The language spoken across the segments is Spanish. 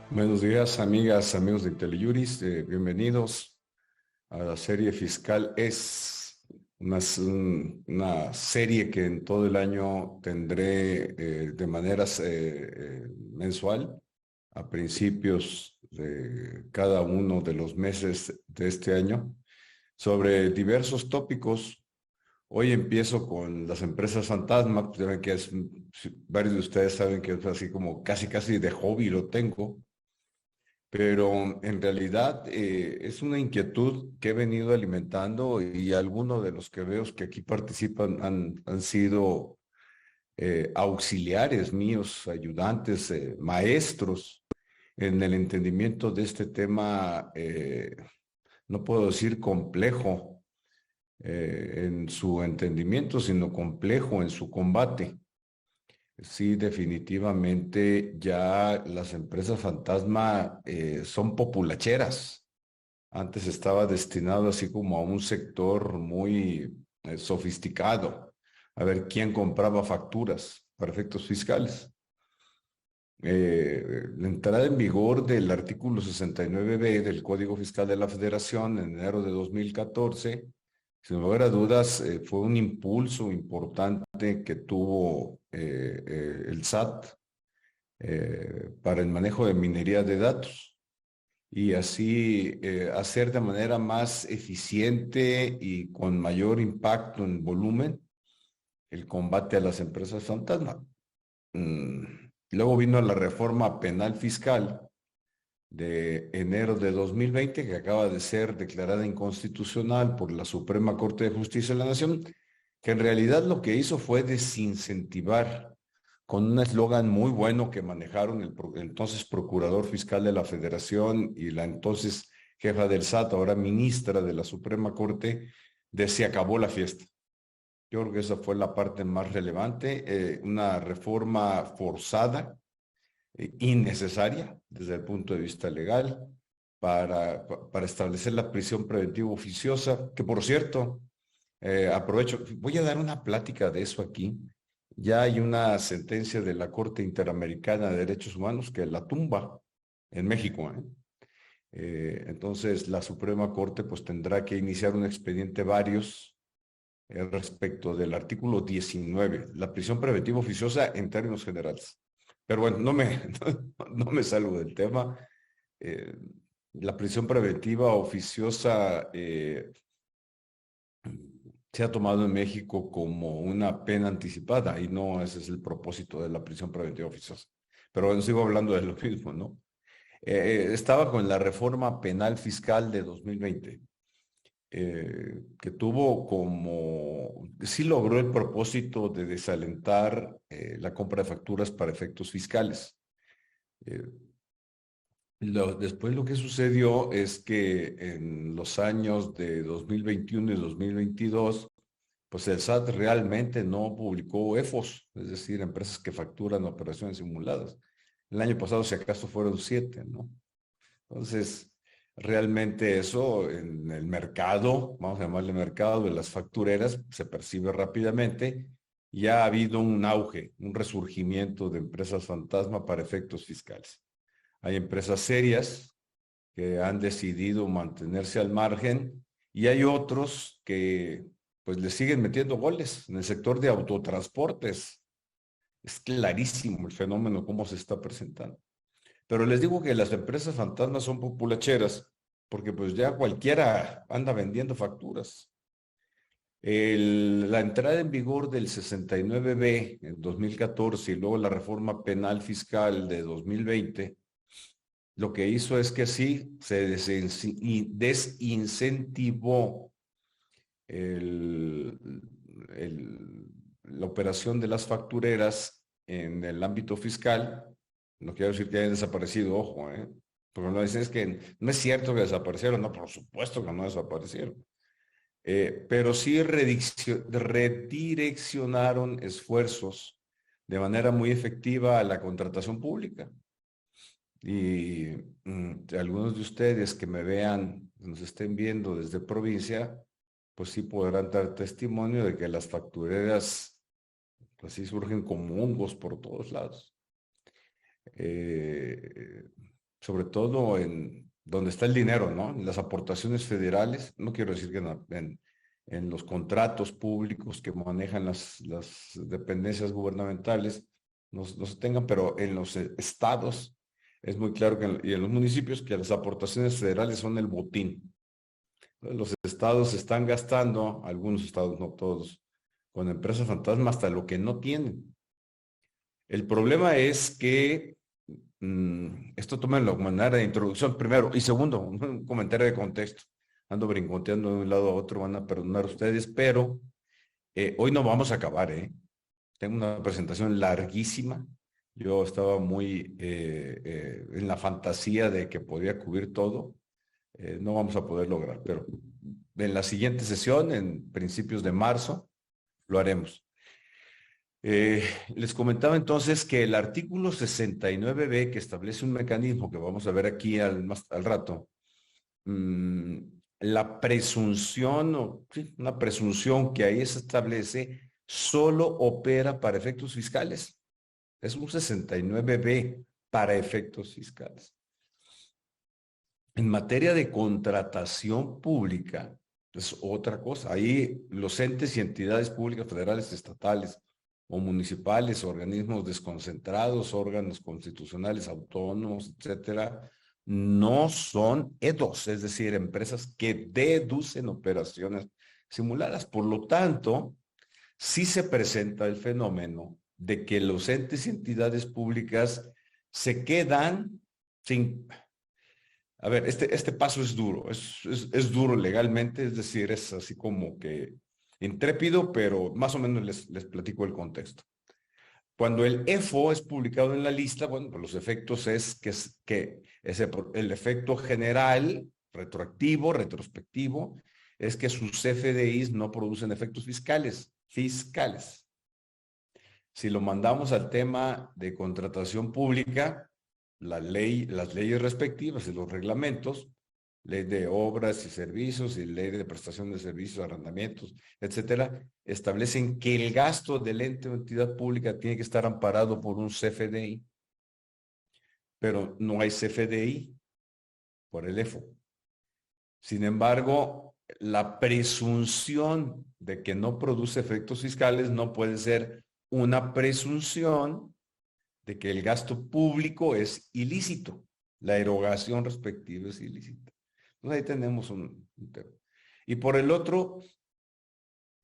Buenos días, amigas, amigos de IntelliJuris. Bienvenidos a la serie fiscal. Es una serie que en todo el año tendré de manera mensual a principios de cada uno de los meses de este año sobre diversos tópicos. Hoy empiezo con las empresas fantasma. Pues ya ven que varios de ustedes saben que es así como casi de hobby lo tengo, pero en realidad es una inquietud que he venido alimentando, y algunos de los que veo que aquí participan han sido auxiliares míos, ayudantes, maestros en el entendimiento de este tema. No puedo decir complejo en su entendimiento, sino complejo en su combate. Sí, definitivamente ya las empresas fantasma son populacheras. Antes estaba destinado así como a un sector muy sofisticado, a ver quién compraba facturas para efectos fiscales. La entrada en vigor del artículo 69B del Código Fiscal de la Federación en enero de 2014, sin lugar a dudas, fue un impulso importante que tuvo el SAT para el manejo de minería de datos, y así hacer de manera más eficiente y con mayor impacto en volumen el combate a las empresas fantasma. Mm, Luego vino la reforma penal fiscal de enero de 2020, que acaba de ser declarada inconstitucional por la Suprema Corte de Justicia de la Nación, que en realidad lo que hizo fue desincentivar, con un eslogan muy bueno que manejaron el entonces Procurador Fiscal de la Federación y la entonces jefa del SAT, ahora ministra de la Suprema Corte, de se acabó la fiesta. Yo creo que esa fue la parte más relevante, una reforma forzada, innecesaria desde el punto de vista legal, para establecer la prisión preventiva oficiosa, que por cierto, aprovecho, voy a dar una plática de eso aquí. Ya hay una sentencia de la Corte Interamericana de Derechos Humanos que la tumba en México, ¿eh? Entonces la Suprema Corte pues tendrá que iniciar un expediente varios respecto del artículo 19, la prisión preventiva oficiosa en términos generales. Pero bueno, no me salgo del tema. Eh, la prisión preventiva oficiosa se ha tomado en México como una pena anticipada, y no ese es el propósito de la prisión preventiva oficiosa. Pero bueno, sigo hablando de lo mismo, ¿no? Estaba con la reforma penal fiscal de 2020, que tuvo como, sí logró el propósito de desalentar la compra de facturas para efectos fiscales. Eh, Después lo que sucedió es que en los años de 2021 y 2022, pues el SAT realmente no publicó EFOS, es decir, empresas que facturan operaciones simuladas. El año pasado, si acaso, fueron 7, ¿no? Entonces, realmente eso en el mercado, vamos a llamarle mercado de las factureras, se percibe rápidamente. Ya ha habido un auge, un resurgimiento de empresas fantasma para efectos fiscales. Hay empresas serias que han decidido mantenerse al margen, y hay otros que pues le siguen metiendo goles. En el sector de autotransportes es clarísimo el fenómeno cómo se está presentando. Pero les digo que las empresas fantasmas son populacheras porque pues ya cualquiera anda vendiendo facturas. La entrada en vigor del 69B en 2014 y luego la reforma penal fiscal de 2020, lo que hizo es que sí se desincentivó el, la operación de las factureras en el ámbito fiscal. No quiero decir que hayan desaparecido, ojo, porque no dicen es que no es cierto que desaparecieron. No, por supuesto que no desaparecieron. Pero sí redireccionaron esfuerzos de manera muy efectiva a la contratación pública. Y algunos de ustedes que me vean, nos estén viendo desde provincia, pues sí podrán dar testimonio de que las factureras, pues sí surgen como hongos por todos lados. Eh, sobre todo en donde está el dinero, ¿no? En las aportaciones federales, no quiero decir que en los contratos públicos que manejan las dependencias gubernamentales no se tengan, pero en los estados es muy claro y en los municipios que las aportaciones federales son el botín. Los estados están gastando, algunos estados, no todos, con empresas fantasma hasta lo que no tienen. El problema es que esto toma la manera de introducción, primero, y segundo, un comentario de contexto. Ando brincoteando de un lado a otro, van a perdonar ustedes, pero hoy no vamos a acabar, ¿eh? Tengo una presentación larguísima. Yo estaba muy en la fantasía de que podía cubrir todo. No vamos a poder lograr, pero en la siguiente sesión, en principios de marzo, lo haremos. Les comentaba entonces que el artículo 69b, que establece un mecanismo que vamos a ver aquí al rato, la presunción, sí, una presunción que ahí se establece, solo opera para efectos fiscales. Es un 69b para efectos fiscales. En materia de contratación pública, es otra cosa. Ahí los entes y entidades públicas, federales, estatales o municipales, organismos desconcentrados, órganos constitucionales autónomos, etcétera, no son EDOs, es decir, empresas que deducen operaciones simuladas. Por lo tanto, sí se presenta el fenómeno de que los entes y entidades públicas se quedan sin... A ver, este paso es duro, es duro legalmente, es decir, es así como que intrépido, pero más o menos les platico el contexto. Cuando el EFO es publicado en la lista, bueno, pues los efectos el efecto general, retroactivo, retrospectivo, es que sus CFDIs no producen efectos fiscales. Si lo mandamos al tema de contratación pública, las leyes respectivas y los reglamentos, ley de obras y servicios y ley de prestación de servicios, arrendamientos, etcétera, establecen que el gasto del ente o entidad pública tiene que estar amparado por un CFDI, pero no hay CFDI por el EFO. Sin embargo, la presunción de que no produce efectos fiscales no puede ser una presunción de que el gasto público es ilícito. La erogación respectiva es ilícita. Entonces ahí tenemos un tema. Y por el otro,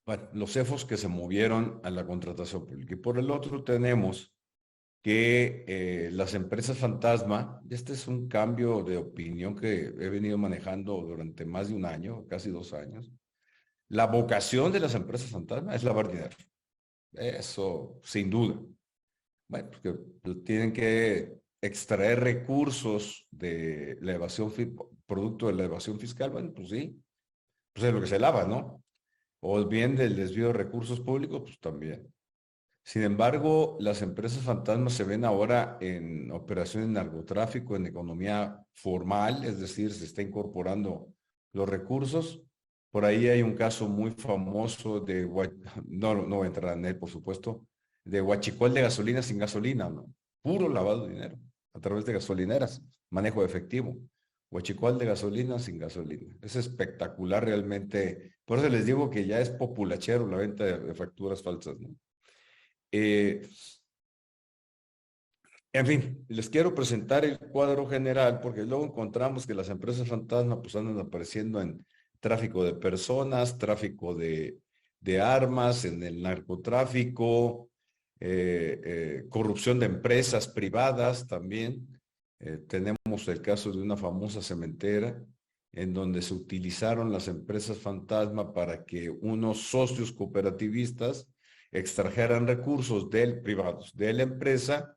bueno, los CEFOS que se movieron a la contratación pública. Y por el otro tenemos que las empresas fantasma, este es un cambio de opinión que he venido manejando durante más de un año, casi 2 años. La vocación de las empresas fantasma es lavar dinero. Eso, sin duda. Bueno, porque tienen que extraer recursos de la evasión, producto de la evasión fiscal. Bueno, pues sí, pues es lo que se lava, ¿no? O bien del desvío de recursos públicos, pues también. Sin embargo, las empresas fantasmas se ven ahora en operaciones de narcotráfico, en economía formal, es decir, se está incorporando los recursos. Por ahí hay un caso muy famoso de, no voy a entrar en él, por supuesto, de huachicol de gasolina sin gasolina, ¿no? Puro lavado de dinero a través de gasolineras, manejo de efectivo. Huachicol de gasolina sin gasolina. Es espectacular realmente. Por eso les digo que ya es populachero la venta de facturas falsas, ¿no? En fin, les quiero presentar el cuadro general porque luego encontramos que las empresas fantasma pues andan apareciendo en tráfico de personas, tráfico de armas, en el narcotráfico, corrupción de empresas privadas también. Tenemos el caso de una famosa cementera en donde se utilizaron las empresas fantasma para que unos socios cooperativistas extrajeran recursos privados de la empresa.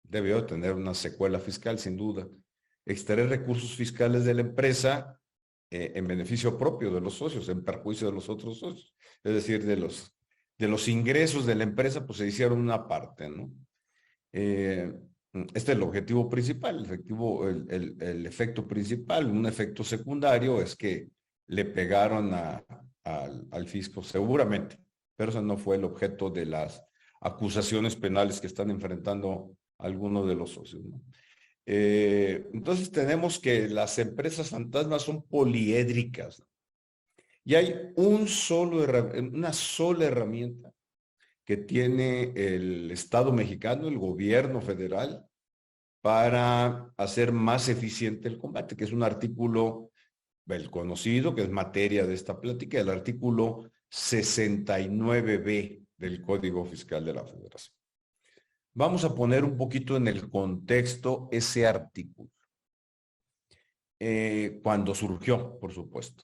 Debió tener una secuela fiscal, sin duda. Extraer recursos fiscales de la empresa en beneficio propio de los socios, en perjuicio de los otros socios. Es decir, de los ingresos de la empresa, pues se hicieron una parte, ¿no? Este es el objetivo principal, el efecto principal. Un efecto secundario es que le pegaron al fisco, seguramente, pero eso no fue el objeto de las acusaciones penales que están enfrentando algunos de los socios, ¿no? Entonces tenemos que las empresas fantasmas son poliédricas, ¿no? Y hay una sola herramienta que tiene el Estado mexicano, el gobierno federal, para hacer más eficiente el combate, que es un artículo, el conocido, que es materia de esta plática, el artículo 69B del Código Fiscal de la Federación. Vamos a poner un poquito en el contexto ese artículo, cuando surgió, por supuesto.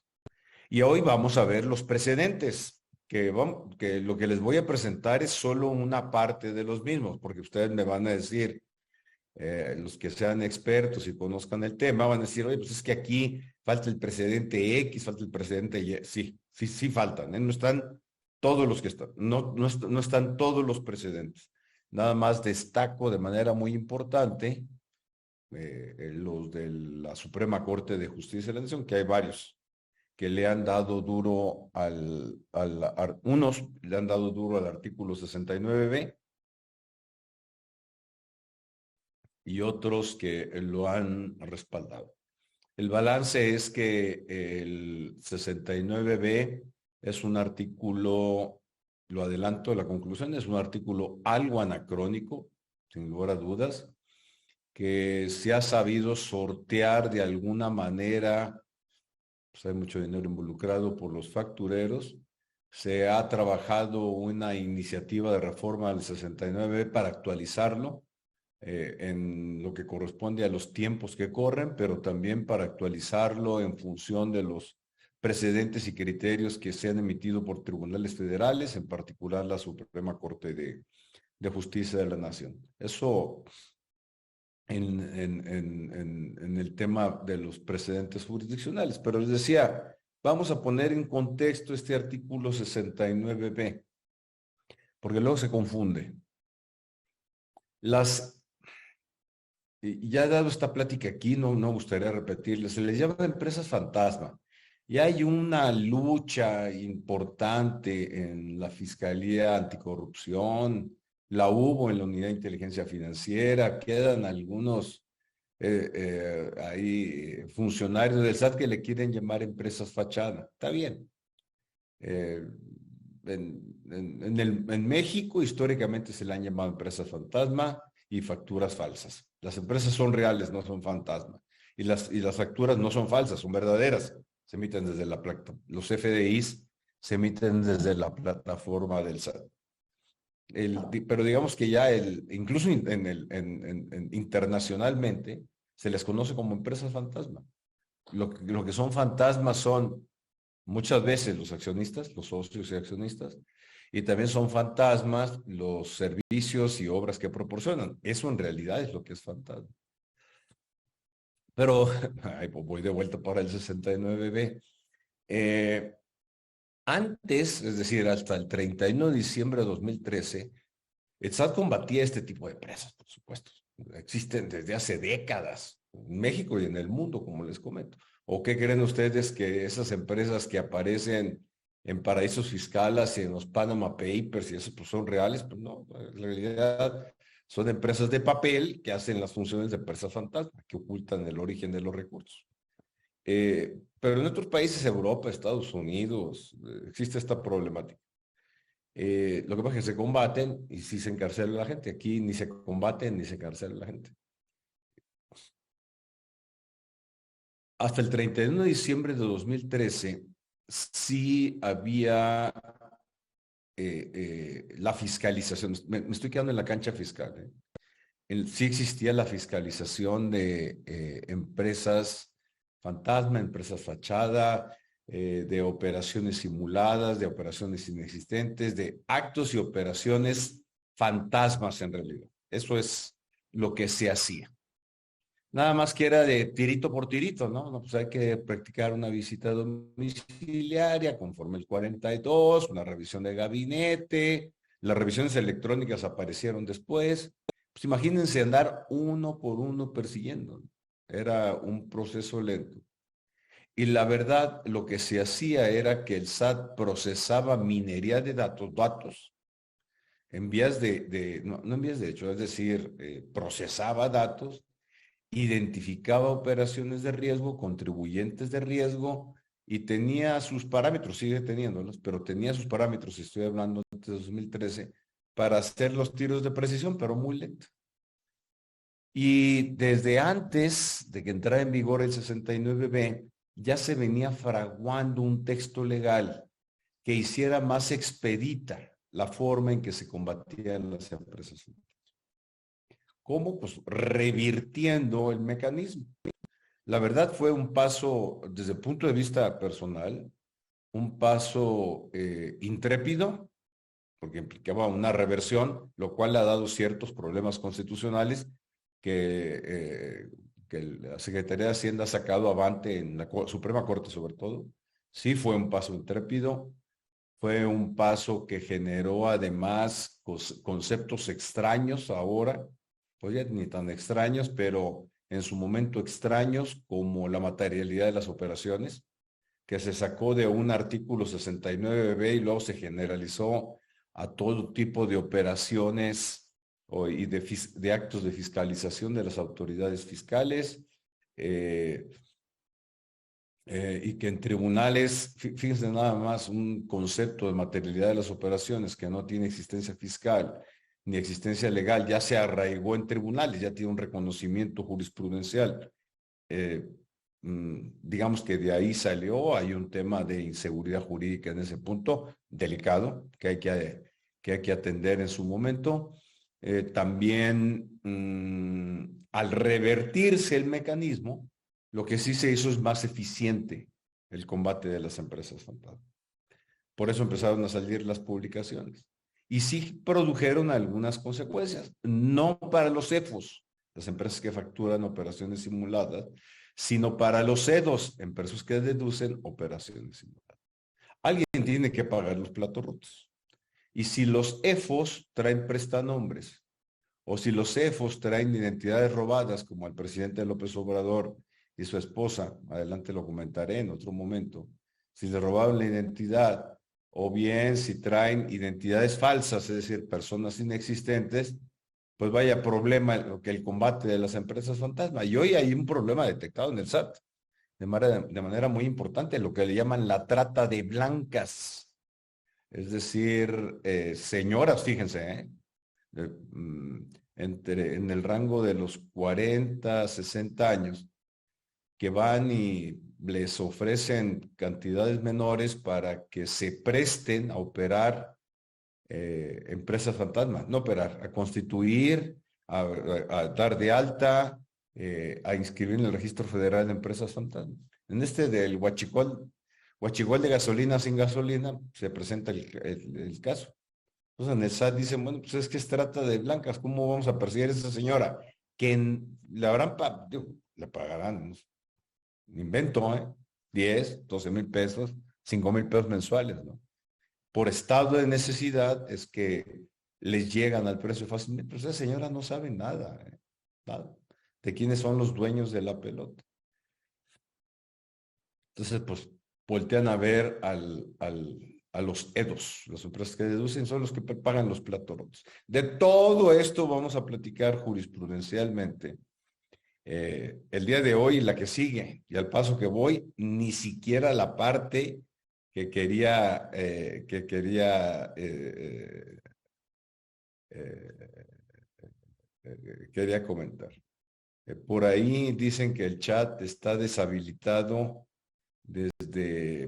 Y hoy vamos a ver los precedentes, que lo que les voy a presentar es solo una parte de los mismos, porque ustedes me van a decir, los que sean expertos y conozcan el tema, van a decir, oye, pues es que aquí falta el precedente X, falta el precedente Y. Sí faltan, ¿eh? No están todos los que están, no están todos los precedentes. Nada más destaco de manera muy importante los de la Suprema Corte de Justicia de la Nación, que hay varios que le han dado duro unos le han dado duro al artículo 69B y otros que lo han respaldado. El balance es que el 69B es un artículo, lo adelanto, la conclusión es un artículo algo anacrónico, sin lugar a dudas, que se ha sabido sortear de alguna manera, pues hay mucho dinero involucrado por los factureros, se ha trabajado una iniciativa de reforma del 69 para actualizarlo en lo que corresponde a los tiempos que corren, pero también para actualizarlo en función de los precedentes y criterios que se han emitido por tribunales federales, en particular la Suprema Corte de Justicia de la Nación. Eso en el tema de los precedentes jurisdiccionales. Pero les decía, vamos a poner en contexto este artículo 69B, porque luego se confunde. Y ya he dado esta plática aquí, no me gustaría repetirla, se les llama empresas fantasma. Y hay una lucha importante en la Fiscalía Anticorrupción, la hubo en la Unidad de Inteligencia Financiera, quedan algunos funcionarios del SAT que le quieren llamar empresas fachada. Está bien. Eh, en México históricamente se le han llamado empresas fantasma y facturas falsas. Las empresas son reales, no son fantasmas. Y las facturas no son falsas, son verdaderas. Se emiten desde la plata. Los FDIs se emiten desde la plataforma del SAT. Pero digamos que ya incluso internacionalmente se les conoce como empresas fantasma. Lo que son fantasmas son muchas veces los accionistas, los socios y accionistas, y también son fantasmas los servicios y obras que proporcionan. Eso en realidad es lo que es fantasma. Pero voy de vuelta para el 69B. Antes, es decir, hasta el 31 de diciembre de 2013, el SAT combatía este tipo de empresas, por supuesto. Existen desde hace décadas en México y en el mundo, como les comento. ¿O qué creen ustedes que esas empresas que aparecen en paraísos fiscales y en los Panama Papers y eso pues son reales? Pues no, en realidad son empresas de papel que hacen las funciones de empresas fantasma, que ocultan el origen de los recursos. Pero en otros países, Europa, Estados Unidos, existe esta problemática. Lo que pasa es que se combaten y sí se encarcela a la gente. Aquí ni se combaten ni se encarcela a la gente. Hasta el 31 de diciembre de 2013 sí había la fiscalización. Me estoy quedando en la cancha fiscal. Sí existía la fiscalización de empresas fantasma, empresas fachada, de operaciones simuladas, de operaciones inexistentes, de actos y operaciones fantasmas en realidad. Eso es lo que se hacía. Nada más que era de tirito por tirito, ¿no? Pues hay que practicar una visita domiciliaria conforme el 42, una revisión de gabinete, las revisiones electrónicas aparecieron después. Pues imagínense andar uno por uno persiguiendo, ¿no? Era un proceso lento. Y la verdad, lo que se hacía era que el SAT procesaba minería de datos en vías no en vías de hecho, es decir, procesaba datos identificaba operaciones de riesgo, contribuyentes de riesgo y tenía sus parámetros, sigue teniéndolos, pero tenía sus parámetros, estoy hablando de 2013, para hacer los tiros de precisión, pero muy lento. Y desde antes de que entrara en vigor el 69B, ya se venía fraguando un texto legal que hiciera más expedita la forma en que se combatían las empresas. ¿Cómo? Pues revirtiendo el mecanismo. La verdad fue un paso, desde el punto de vista personal, un paso intrépido, porque implicaba una reversión, lo cual ha dado ciertos problemas constitucionales que la Secretaría de Hacienda ha sacado avante en la Suprema Corte sobre todo. Sí fue un paso intrépido, fue un paso que generó además conceptos extraños ahora, pues ya ni tan extraños, pero en su momento extraños como la materialidad de las operaciones, que se sacó de un artículo 69B y luego se generalizó a todo tipo de operaciones y de actos de fiscalización de las autoridades fiscales. Y que en tribunales, fíjense nada más, un concepto de materialidad de las operaciones que no tiene existencia fiscal ni existencia legal, ya se arraigó en tribunales, ya tiene un reconocimiento jurisprudencial. Digamos que de ahí salió, hay un tema de inseguridad jurídica en ese punto, delicado, que hay que atender en su momento. También, al revertirse el mecanismo, lo que sí se hizo es más eficiente el combate de las empresas fantasma. Por eso empezaron a salir las publicaciones. Y sí produjeron algunas consecuencias, no para los CEFOS, las empresas que facturan operaciones simuladas, sino para los CEDOS, empresas que deducen operaciones simuladas. Alguien tiene que pagar los platos rotos. Y si los EFOS traen prestanombres, o si los CEFOS traen identidades robadas, como el presidente López Obrador y su esposa, adelante lo comentaré en otro momento, si le robaron la identidad, o bien si traen identidades falsas, es decir, personas inexistentes, pues vaya problema lo que el combate de las empresas fantasma. Y hoy hay un problema detectado en el SAT de manera muy importante, lo que le llaman la trata de blancas. Es decir, señoras, fíjense, en el rango de los 40, 60 años, que van y les ofrecen cantidades menores para que se presten a operar empresas fantasmas, no operar, a constituir, a dar de alta, a inscribir en el Registro Federal de Empresas Fantasmas. En este del huachicol de gasolina sin gasolina, se presenta el caso. Entonces en el SAT dicen, bueno, pues es que es trata de blancas, ¿cómo vamos a perseguir a esa señora? Que le habrán, le pagarán, invento, 10, 12 mil pesos, 5 mil pesos mensuales, ¿no? Por estado de necesidad es que les llegan al precio fácilmente, pero esa señora no sabe nada, nada, de quiénes son los dueños de la pelota. Entonces, pues, voltean a ver a los EDOS, las empresas que deducen son los que pagan los platos rotos. De todo esto vamos a platicar jurisprudencialmente el día de hoy y la que sigue, y al paso que voy, ni siquiera la parte quería comentar. Por ahí dicen que el chat está deshabilitado.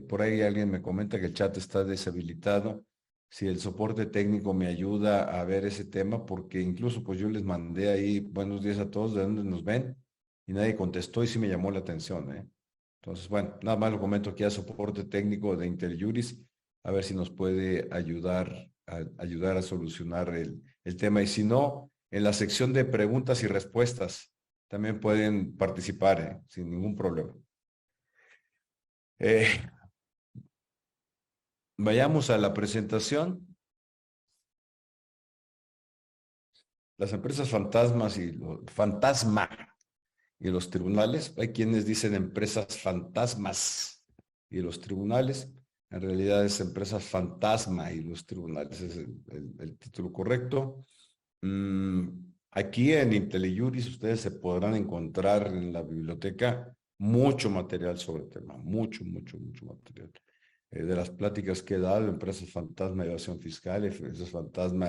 Por ahí alguien me comenta que el chat está deshabilitado. Si el soporte técnico me ayuda a ver ese tema, porque incluso pues yo les mandé ahí buenos días a todos, de dónde nos ven, y nadie contestó y sí me llamó la atención, ¿eh? Entonces, bueno, nada más lo comento aquí a soporte técnico de Interjuris, a ver si nos puede ayudar a solucionar el tema. Y si no, en la sección de preguntas y respuestas también pueden participar, sin ningún problema. Vayamos a la presentación. Las empresas fantasma y los tribunales. Hay quienes dicen empresas fantasmas y los tribunales. En realidad es empresas fantasma y los tribunales. Es el título correcto. Aquí en IntelliJuris ustedes se podrán encontrar en la biblioteca mucho material sobre el tema, mucho material. De las pláticas que he dado, empresas fantasma, evasión fiscal, empresas fantasma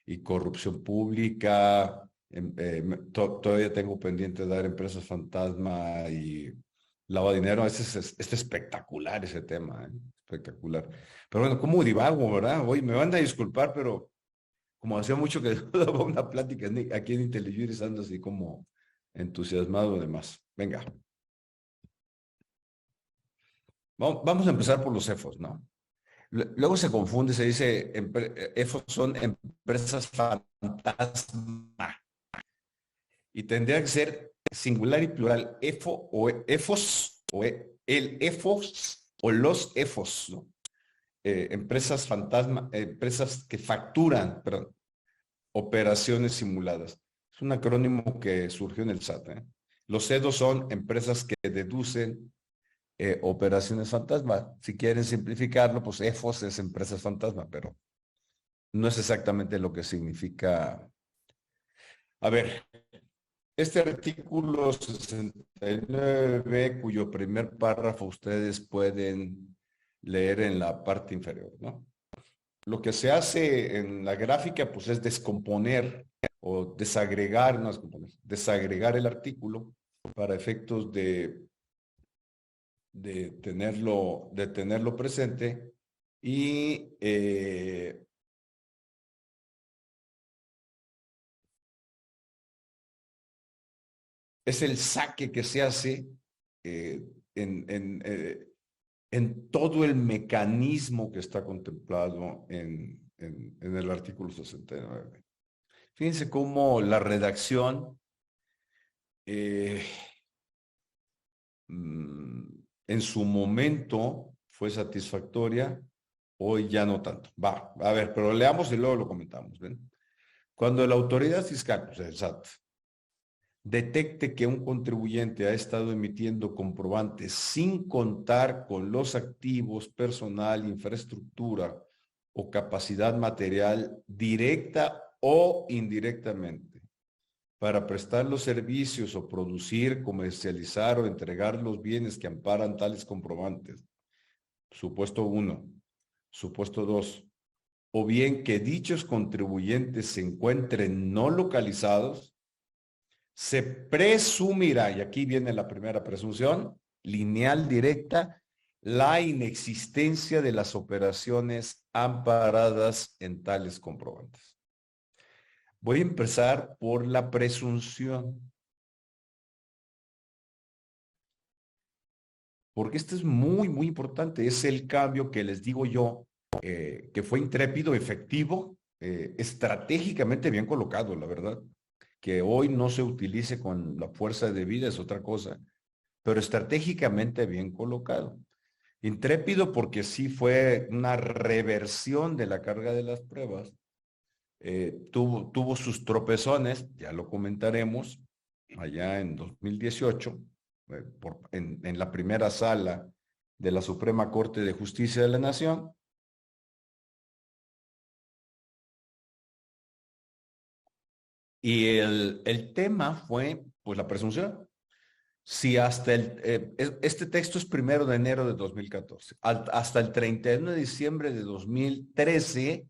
y corrupción pública. Todavía tengo pendiente de dar empresas fantasma y lavado de dinero. Es espectacular ese tema, ¿eh? Espectacular. Pero bueno, ¿cómo divago, verdad? Hoy me van a disculpar, pero como hacía mucho que daba una plática aquí en IntelliJuris, ando así como entusiasmado de más. Venga. Vamos a empezar por los EFOS, ¿no? Luego se confunde, se dice, EFOS son empresas fantasma. Y tendría que ser singular y plural, EFO o EFOS, o el EFOS o los EFOS, ¿no? Empresas fantasma, empresas que facturan, perdón, operaciones simuladas. Es un acrónimo que surgió en el SAT, ¿eh? Los EDOS son empresas que deducen operaciones fantasma. Si quieren simplificarlo, pues EFOS es empresas fantasma, pero no es exactamente lo que significa. A ver, este artículo 69, cuyo primer párrafo ustedes pueden leer en la parte inferior, ¿no? Lo que se hace en la gráfica, pues es descomponer o desagregar, no descomponer, desagregar el artículo para efectos de tenerlo presente y es el saque que se hace eh, en, en, eh, en todo el mecanismo que está contemplado en el artículo 69. Fíjense cómo la redacción eh, en su momento fue satisfactoria, hoy ya no tanto. Va, a ver, pero leamos y luego lo comentamos. ¿Ven? Cuando la autoridad fiscal, pues el SAT, detecte que un contribuyente ha estado emitiendo comprobantes sin contar con los activos, personal, infraestructura o capacidad material directa o indirectamente para prestar los servicios o producir, comercializar o entregar los bienes que amparan tales comprobantes. Supuesto 1. Supuesto 2. O bien que dichos contribuyentes se encuentren no localizados, se presumirá, y aquí viene la primera presunción, lineal directa, la inexistencia de las operaciones amparadas en tales comprobantes. Voy a empezar por la presunción, porque esto es muy importante. Es el cambio que les digo yo, que fue intrépido, efectivo, estratégicamente bien colocado, la verdad. Que hoy no se utilice con la fuerza de vida es otra cosa, pero estratégicamente bien colocado. Intrépido porque sí fue una reversión de la carga de las pruebas. Tuvo sus tropezones, ya lo comentaremos, allá en 2018, en la primera sala de la Suprema Corte de Justicia de la Nación. Y el tema fue, pues, la presunción. Si hasta este texto es 1 de enero de 2014, hasta el 31 de diciembre de 2013,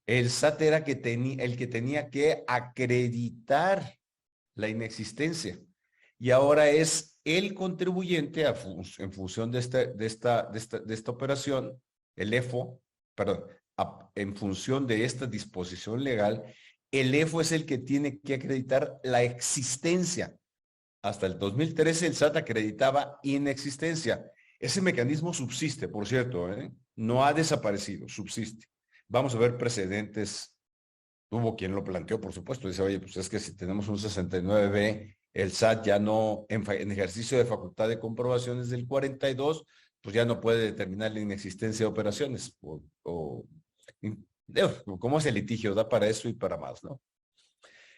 el SAT era el que tenía que acreditar la inexistencia. Y ahora es el contribuyente en función de esta operación, el EFO, perdón, en función de esta disposición legal, el EFO es el que tiene que acreditar la existencia. Hasta el 2013 el SAT acreditaba inexistencia. Ese mecanismo subsiste, por cierto, ¿eh? No ha desaparecido, subsiste. Vamos a ver precedentes. Hubo quien lo planteó, por supuesto. Dice, oye, pues es que si tenemos un 69B, el SAT ya no, en ejercicio de facultad de comprobaciones del 42, pues ya no puede determinar la inexistencia de operaciones. ¿Cómo es el litigio? Da para eso y para más, ¿no?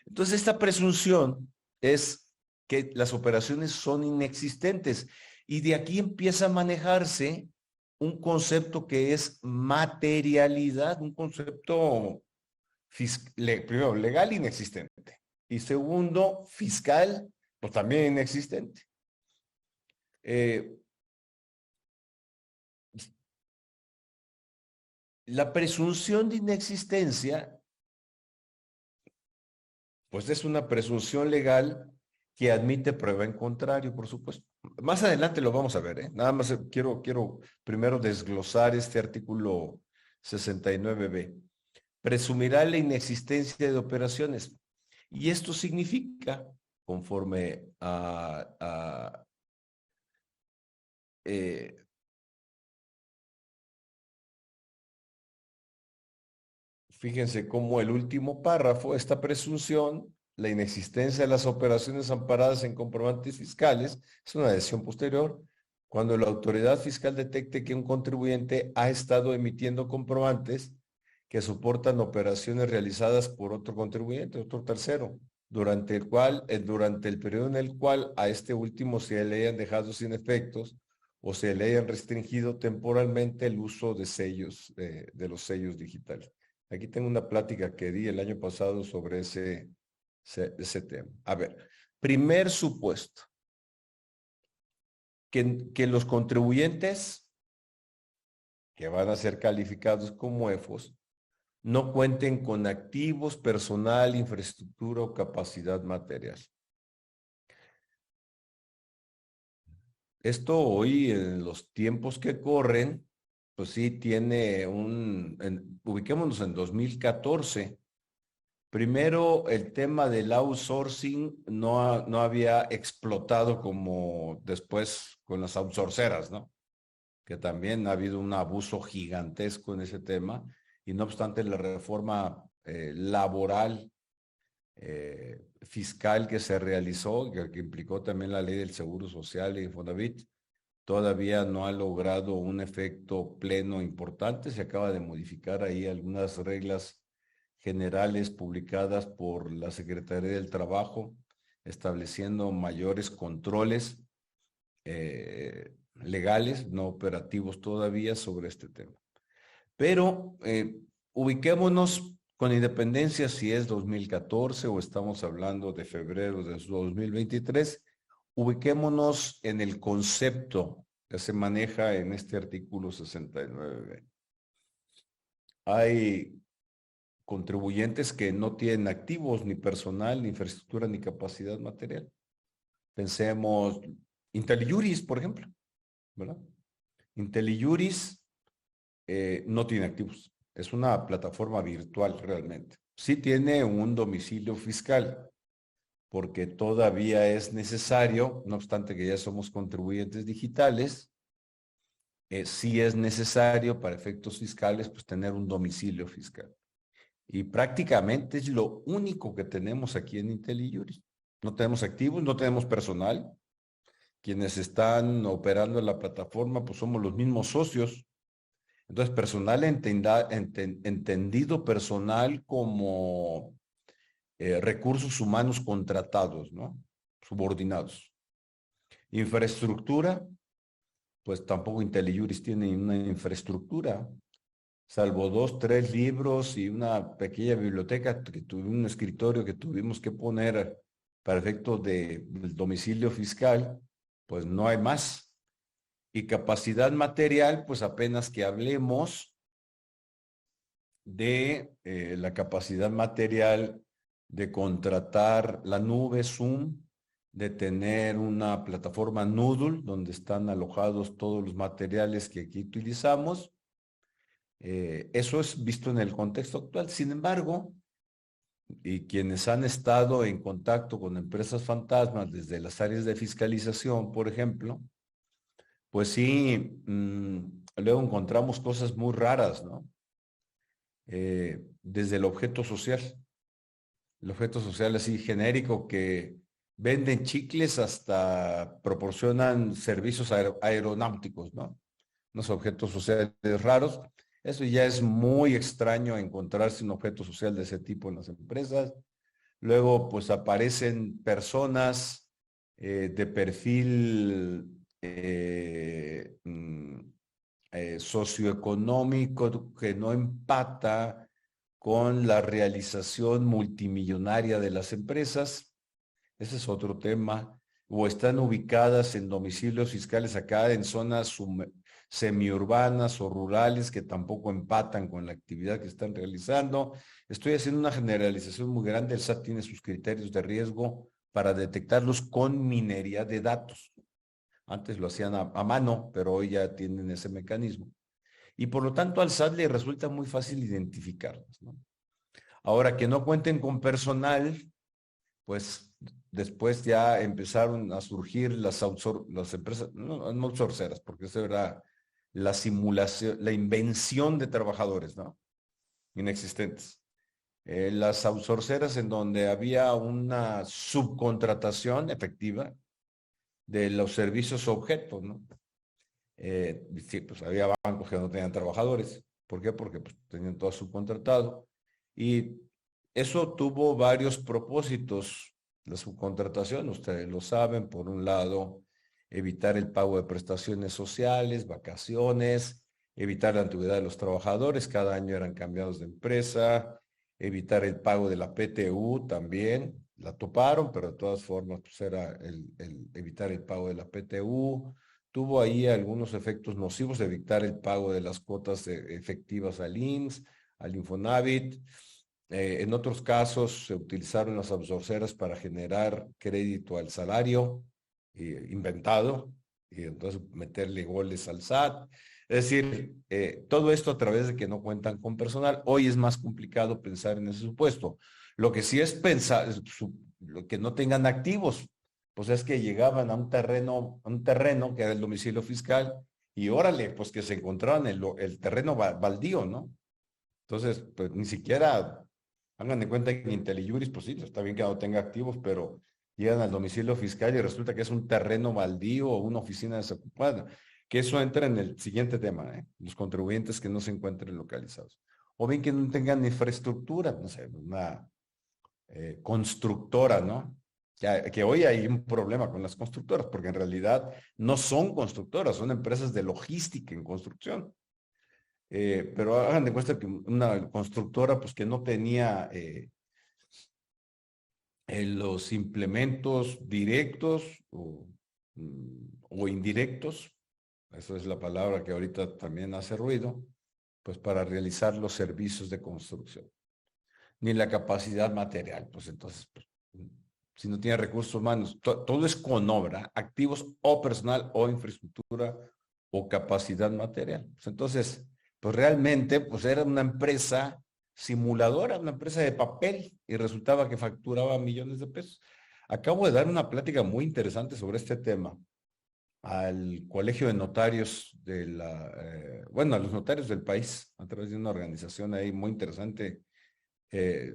Entonces, esta presunción es que las operaciones son inexistentes y de aquí empieza a manejarse un concepto que es materialidad, un concepto primero legal inexistente. Y segundo, fiscal, pues también inexistente. La presunción de inexistencia, pues es una presunción legal que admite prueba en contrario, por supuesto. Más adelante lo vamos a ver, ¿eh? Nada más quiero primero desglosar este artículo 69b. Presumirá la inexistencia de operaciones. Y esto significa, conforme a fíjense cómo el último párrafo, esta presunción, la inexistencia de las operaciones amparadas en comprobantes fiscales, es una decisión posterior, cuando la autoridad fiscal detecte que un contribuyente ha estado emitiendo comprobantes que soportan operaciones realizadas por otro contribuyente, otro tercero, durante el periodo en el cual a este último se le hayan dejado sin efectos o se le hayan restringido temporalmente el uso de sellos, de los sellos digitales. Aquí tengo una plática que di el año pasado sobre ese tema. A ver, primer supuesto, que los contribuyentes que van a ser calificados como EFOS no cuenten con activos, personal, infraestructura o capacidad material. Esto hoy, en los tiempos que corren, pues sí tiene ubiquémonos en 2014. Primero, el tema del outsourcing no había explotado como después con las outsourceras, ¿no? Que también ha habido un abuso gigantesco en ese tema. Y no obstante, la reforma laboral fiscal que se realizó, que implicó también la ley del Seguro Social y Infonavit, todavía no ha logrado un efecto pleno importante. Se acaba de modificar ahí algunas reglas generales publicadas por la Secretaría del Trabajo, estableciendo mayores controles legales, no operativos todavía, sobre este tema. Pero ubiquémonos con independencia si es 2014 o estamos hablando de febrero de 2023, ubiquémonos en el concepto que se maneja en este artículo 69. Hay contribuyentes que no tienen activos, ni personal, ni infraestructura, ni capacidad material. Pensemos IntelliJuris, por ejemplo, ¿verdad? IntelliJuris no tiene activos. Es una plataforma virtual realmente. Sí tiene un domicilio fiscal, porque todavía es necesario, no obstante que ya somos contribuyentes digitales, sí es necesario para efectos fiscales pues tener un domicilio fiscal. Y prácticamente es lo único que tenemos aquí en IntelliJuris. No tenemos activos, no tenemos personal. Quienes están operando en la plataforma pues somos los mismos socios. Entonces, personal entendido personal como recursos humanos contratados, ¿no? Subordinados. Infraestructura, pues tampoco IntelliJuris tiene una infraestructura, salvo 2, 3 libros y una pequeña biblioteca, un escritorio que tuvimos que poner para efectos del domicilio fiscal, pues no hay más. Y capacidad material, pues apenas que hablemos de la capacidad material de contratar la nube Zoom, de tener una plataforma Noodle donde están alojados todos los materiales que aquí utilizamos. Eso es visto en el contexto actual. Sin embargo, y quienes han estado en contacto con empresas fantasmas desde las áreas de fiscalización, por ejemplo, pues sí, luego encontramos cosas muy raras, ¿no? Desde el objeto social. El objeto social así genérico, que venden chicles hasta proporcionan servicios aeronáuticos, ¿no? Unos objetos sociales raros. Eso ya es muy extraño, encontrarse un objeto social de ese tipo en las empresas. Luego, pues aparecen personas de perfil socioeconómico que no empata con la realización multimillonaria de las empresas. Ese es otro tema. O están ubicadas en domicilios fiscales acá en zonas semiurbanas o rurales que tampoco empatan con la actividad que están realizando. Estoy haciendo una generalización muy grande. El SAT tiene sus criterios de riesgo para detectarlos con minería de datos. Antes lo hacían a mano, pero hoy ya tienen ese mecanismo. Y por lo tanto al SAT le resulta muy fácil identificarlas, ¿no? Ahora, que no cuenten con personal, pues después ya empezaron a surgir las empresas, no outsourceras, porque eso era la simulación, la invención de trabajadores, ¿no? Inexistentes. Las outsourceras en donde había una subcontratación efectiva de los servicios objetos, ¿no? Sí, pues había bancos que no tenían trabajadores. ¿Por qué? Porque pues, tenían todo subcontratado. Y eso tuvo varios propósitos. La subcontratación, ustedes lo saben, por un lado, evitar el pago de prestaciones sociales, vacaciones, evitar la antigüedad de los trabajadores, cada año eran cambiados de empresa, evitar el pago de la PTU también, la toparon, pero de todas formas pues era el evitar el pago de la PTU. Tuvo ahí algunos efectos nocivos de evitar el pago de las cuotas efectivas al IMSS, al Infonavit. En otros casos se utilizaron las absorceras para generar crédito al salario inventado y entonces meterle goles al SAT. Es decir, todo esto a través de que no cuentan con personal. Hoy es más complicado pensar en ese supuesto. Lo que sí es pensar, lo que no tengan activos, pues es que llegaban a un terreno que era el domicilio fiscal y órale, pues que se encontraban el terreno baldío, ¿no? Entonces, pues ni siquiera hagan de cuenta que en IntelliJuris, pues sí, está bien que no tenga activos, pero llegan al domicilio fiscal y resulta que es un terreno baldío o una oficina desocupada. Que eso entra en el siguiente tema, ¿eh? Los contribuyentes que no se encuentren localizados. O bien que no tengan infraestructura, no sé, una constructora, ¿no? Que hoy hay un problema con las constructoras, porque en realidad no son constructoras, son empresas de logística en construcción. Pero hagan de cuenta que una constructora, pues que no tenía los implementos directos o indirectos, eso es la palabra que ahorita también hace ruido, pues para realizar los servicios de construcción, ni la capacidad material, pues entonces, pues, si no tiene recursos humanos, todo es con obra, activos o personal o infraestructura o capacidad material. Pues entonces, pues realmente, pues era una empresa simuladora, una empresa de papel y resultaba que facturaba millones de pesos. Acabo de dar una plática muy interesante sobre este tema al Colegio de Notarios de bueno, a los notarios del país, a través de una organización ahí muy interesante. eh,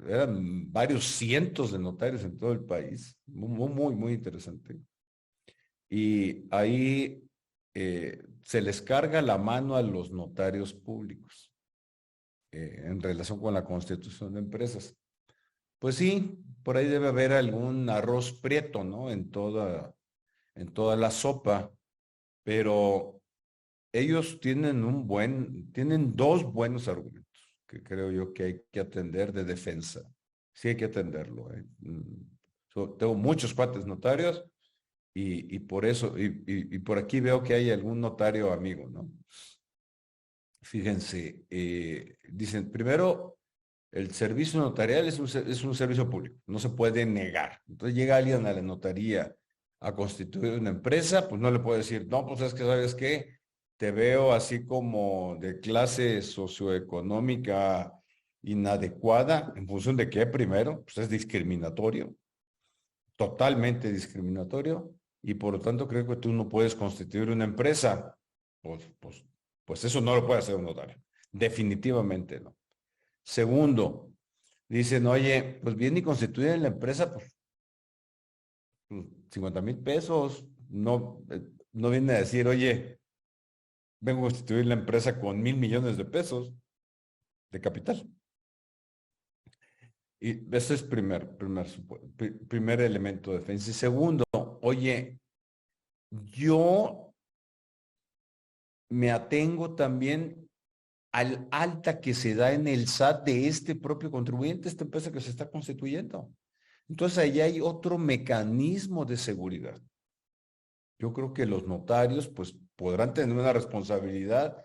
Eran varios cientos de notarios en todo el país, muy interesante. Y ahí se les carga la mano a los notarios públicos en relación con la constitución de empresas. Pues sí, por ahí debe haber algún arroz prieto, ¿no? En toda la sopa, pero ellos tienen dos buenos argumentos que creo yo que hay que atender de defensa. Sí hay que atenderlo, ¿eh? Tengo muchos cuates notarios y por eso, y por aquí veo que hay algún notario amigo, ¿no? Fíjense, dicen, primero, el servicio notarial es un servicio público, no se puede negar. Entonces llega alguien a la notaría a constituir una empresa, pues no le puede decir, no, pues es que, ¿sabes qué? Te veo así como de clase socioeconómica inadecuada, ¿en función de qué primero? Pues es discriminatorio, totalmente discriminatorio, y por lo tanto creo que tú no puedes constituir una empresa. Pues, pues, pues eso no lo puede hacer un notario. Definitivamente no. Segundo, dicen, oye, pues bien y constituyen la empresa, pues 50,000 pesos. No, no viene a decir, oye, vengo a constituir la empresa con 1,000,000,000 de pesos de capital. Y ese es primer elemento de defensa. Y segundo, oye, yo me atengo también al alta que se da en el SAT de este propio contribuyente, esta empresa que se está constituyendo. Entonces, ahí hay otro mecanismo de seguridad. Yo creo que los notarios, pues, podrán tener una responsabilidad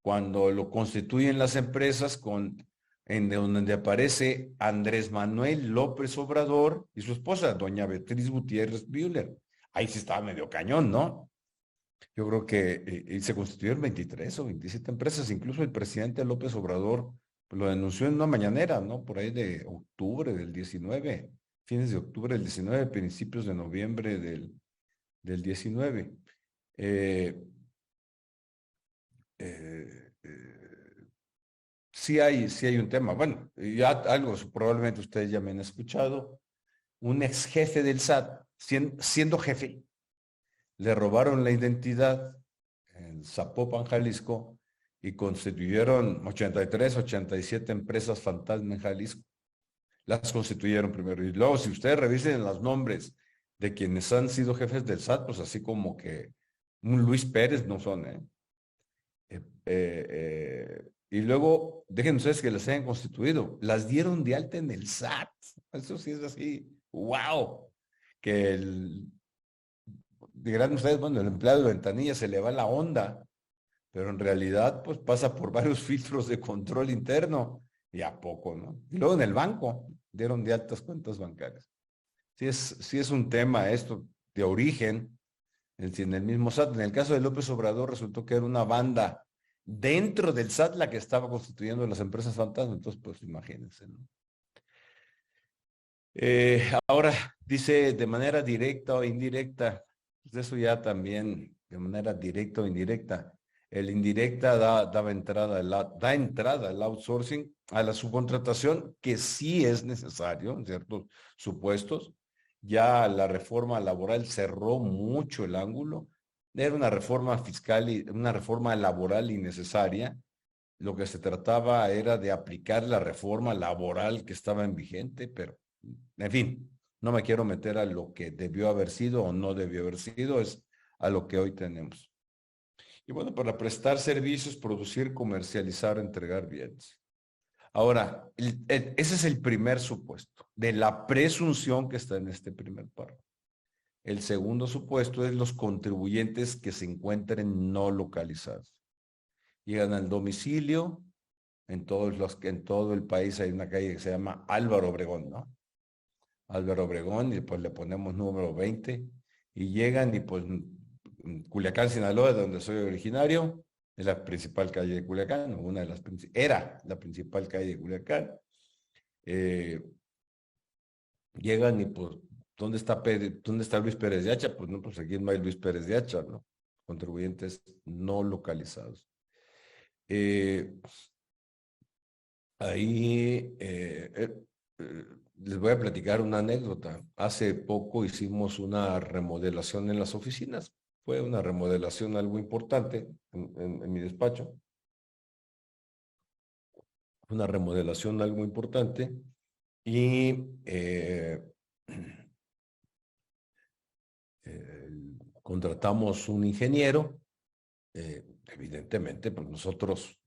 cuando lo constituyen las empresas en donde aparece Andrés Manuel López Obrador y su esposa, doña Beatriz Gutiérrez Müller. Ahí sí estaba medio cañón, ¿no? Yo creo que se constituyeron 23 o 27 empresas, incluso el presidente López Obrador lo denunció en una mañanera, ¿no? Por ahí de octubre del 19, fines de octubre del 19, principios de noviembre del 19. Eh, eh, sí hay un tema. Bueno, ya algo, probablemente ustedes ya me han escuchado. Un ex jefe del SAT, siendo jefe, le robaron la identidad en Zapopan, Jalisco, y constituyeron 83, 87 empresas fantasma en Jalisco. Las constituyeron primero. Y luego, si ustedes revisen los nombres de quienes han sido jefes del SAT, pues así como que un Luis Pérez no son, ¿eh? Y luego, dejen ustedes que las hayan constituido, las dieron de alta en el SAT. Eso sí es así, wow. Dirán ustedes, bueno, el empleado de ventanilla se le va la onda, pero en realidad, pues pasa por varios filtros de control interno y a poco, ¿no? Y luego en el banco, dieron de altas cuentas bancarias. Sí es un tema esto de origen, en el mismo SAT. En el caso de López Obrador resultó que era una banda dentro del SAT la que estaba constituyendo las empresas fantasma. Entonces, pues imagínense, ¿no? Ahora dice de manera directa o indirecta, pues eso ya también de manera directa o indirecta. El indirecta da entrada al outsourcing, a la subcontratación, que sí es necesario en ciertos supuestos. Ya la reforma laboral cerró mucho el ángulo. Era una reforma fiscal y una reforma laboral innecesaria. Lo que se trataba era de aplicar la reforma laboral que estaba en vigente, pero en fin, no me quiero meter a lo que debió haber sido o no debió haber sido, es a lo que hoy tenemos. Y bueno, para prestar servicios, producir, comercializar, entregar bienes. Ahora, ese es el primer supuesto de la presunción que está en este primer párrafo. El segundo supuesto es los contribuyentes que se encuentren no localizados. Llegan al domicilio, en todo el país hay una calle que se llama Álvaro Obregón, ¿no? Álvaro Obregón, y pues le ponemos número 20, y llegan y pues Culiacán, Sinaloa, de donde soy originario, es la principal calle de Culiacán, era la principal calle de Culiacán. Llegan y pues, ¿dónde está Luis Pérez de Hacha? Pues no, pues aquí no hay Luis Pérez de Hacha, ¿no? Contribuyentes no localizados. Ahí les voy a platicar una anécdota. Hace poco hicimos una remodelación en las oficinas. Fue una remodelación algo importante en mi despacho. Una remodelación algo importante. Y contratamos un ingeniero. Evidentemente, pues nosotros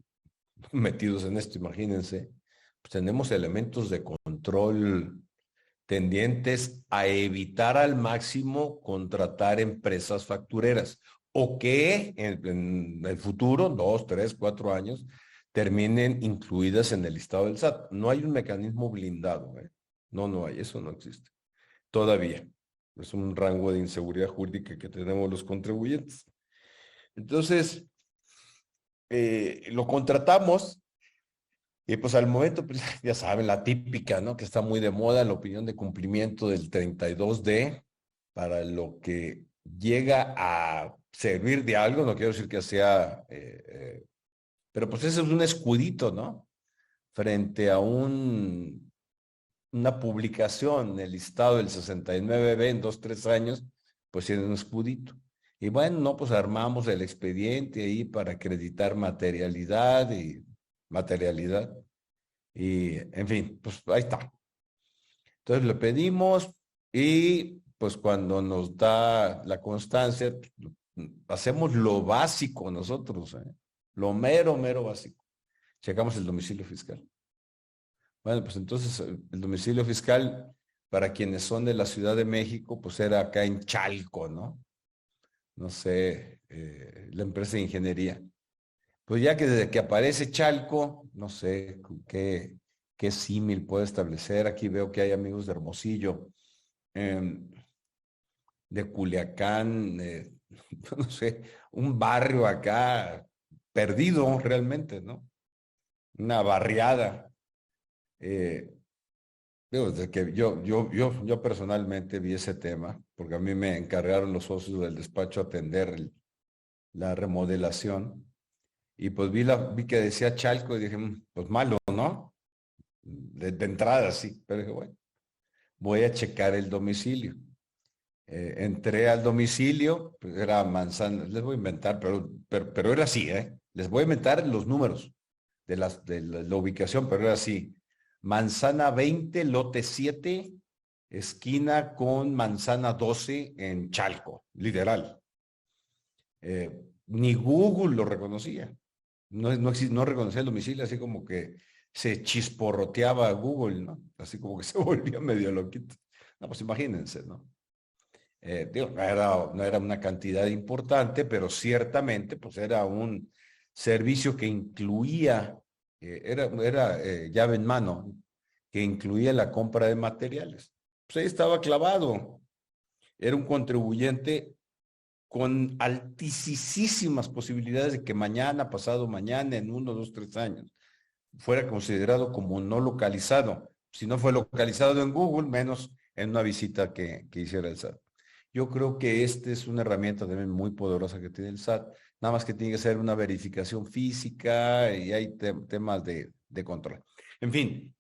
metidos en esto, imagínense, pues tenemos elementos de control tendientes a evitar al máximo contratar empresas factureras o que en el futuro, 2, 3, 4 años, terminen incluidas en el listado del SAT. No hay un mecanismo blindado, ¿eh? No hay, eso no existe. Todavía. Es un rango de inseguridad jurídica que tenemos los contribuyentes. Entonces, lo contratamos y pues al momento, pues, ya saben, la típica, ¿no? Que está muy de moda, la opinión de cumplimiento del 32D, para lo que llega a servir de algo, no quiero decir que sea, pero pues ese es un escudito, ¿no? Frente a una publicación en el listado del 69B en 2, 3 años, pues tiene un escudito. Y bueno, no, pues armamos el expediente ahí para acreditar materialidad. Y, en fin, pues ahí está. Entonces le pedimos y pues cuando nos da la constancia, hacemos lo básico nosotros, ¿eh? Lo mero básico. checamos el domicilio fiscal. Bueno, pues entonces el domicilio fiscal para quienes son de la Ciudad de México, pues era acá en Chalco, ¿no? No sé, la empresa de ingeniería. Pues ya que desde que aparece Chalco, no sé qué símil puede establecer. Aquí veo que hay amigos de Hermosillo, em, de Culiacán, no sé, un barrio acá perdido realmente, ¿no? Una barriada. Eh, Digo, desde que yo personalmente vi ese tema, porque a mí me encargaron los socios del despacho atender la remodelación, y pues vi que decía Chalco y dije, pues malo, ¿no? De entrada, sí, pero dije, bueno, voy a checar el domicilio. Entré al domicilio, pues era manzana, les voy a inventar, pero era así, ¿eh? Les voy a inventar los números de la ubicación, pero era así. Manzana 20, lote 7, esquina con manzana 12 en Chalco, literal. Ni Google lo reconocía. No reconocía el domicilio, así como que se chisporroteaba Google, ¿no? Así como que se volvía medio loquito. No, pues imagínense, ¿no? Digo, no era una cantidad importante, pero ciertamente pues era un servicio que incluía, era llave en mano, que incluía la compra de materiales. Pues ahí estaba clavado. Era un contribuyente con altísimas posibilidades de que mañana, pasado mañana, en 1, 2, 3 años, fuera considerado como no localizado. Si no fue localizado en Google, menos en una visita que hiciera el SAT. Yo creo que esta es una herramienta también muy poderosa que tiene el SAT, nada más que tiene que ser una verificación física y hay temas de control. En fin,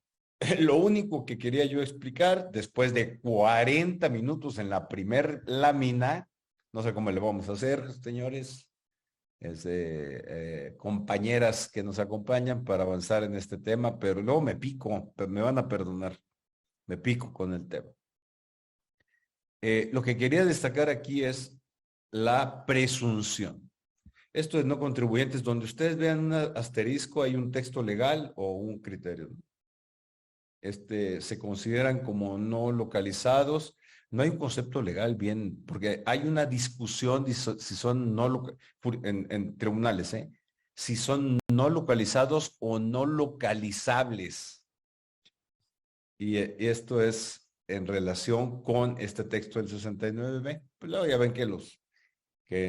lo único que quería yo explicar, después de 40 minutos en la primer lámina, no sé cómo le vamos a hacer, señores, compañeras que nos acompañan para avanzar en este tema, pero luego me pico, me van a perdonar, me pico con el tema. Lo que quería destacar aquí es la presunción. Esto es no contribuyentes, donde ustedes vean un asterisco, hay un texto legal o un criterio. Se consideran como no localizados. No hay un concepto legal bien, porque hay una discusión si son en tribunales, si son no localizados o no localizables. Y esto es en relación con este texto del 69B. Pues luego ya ven que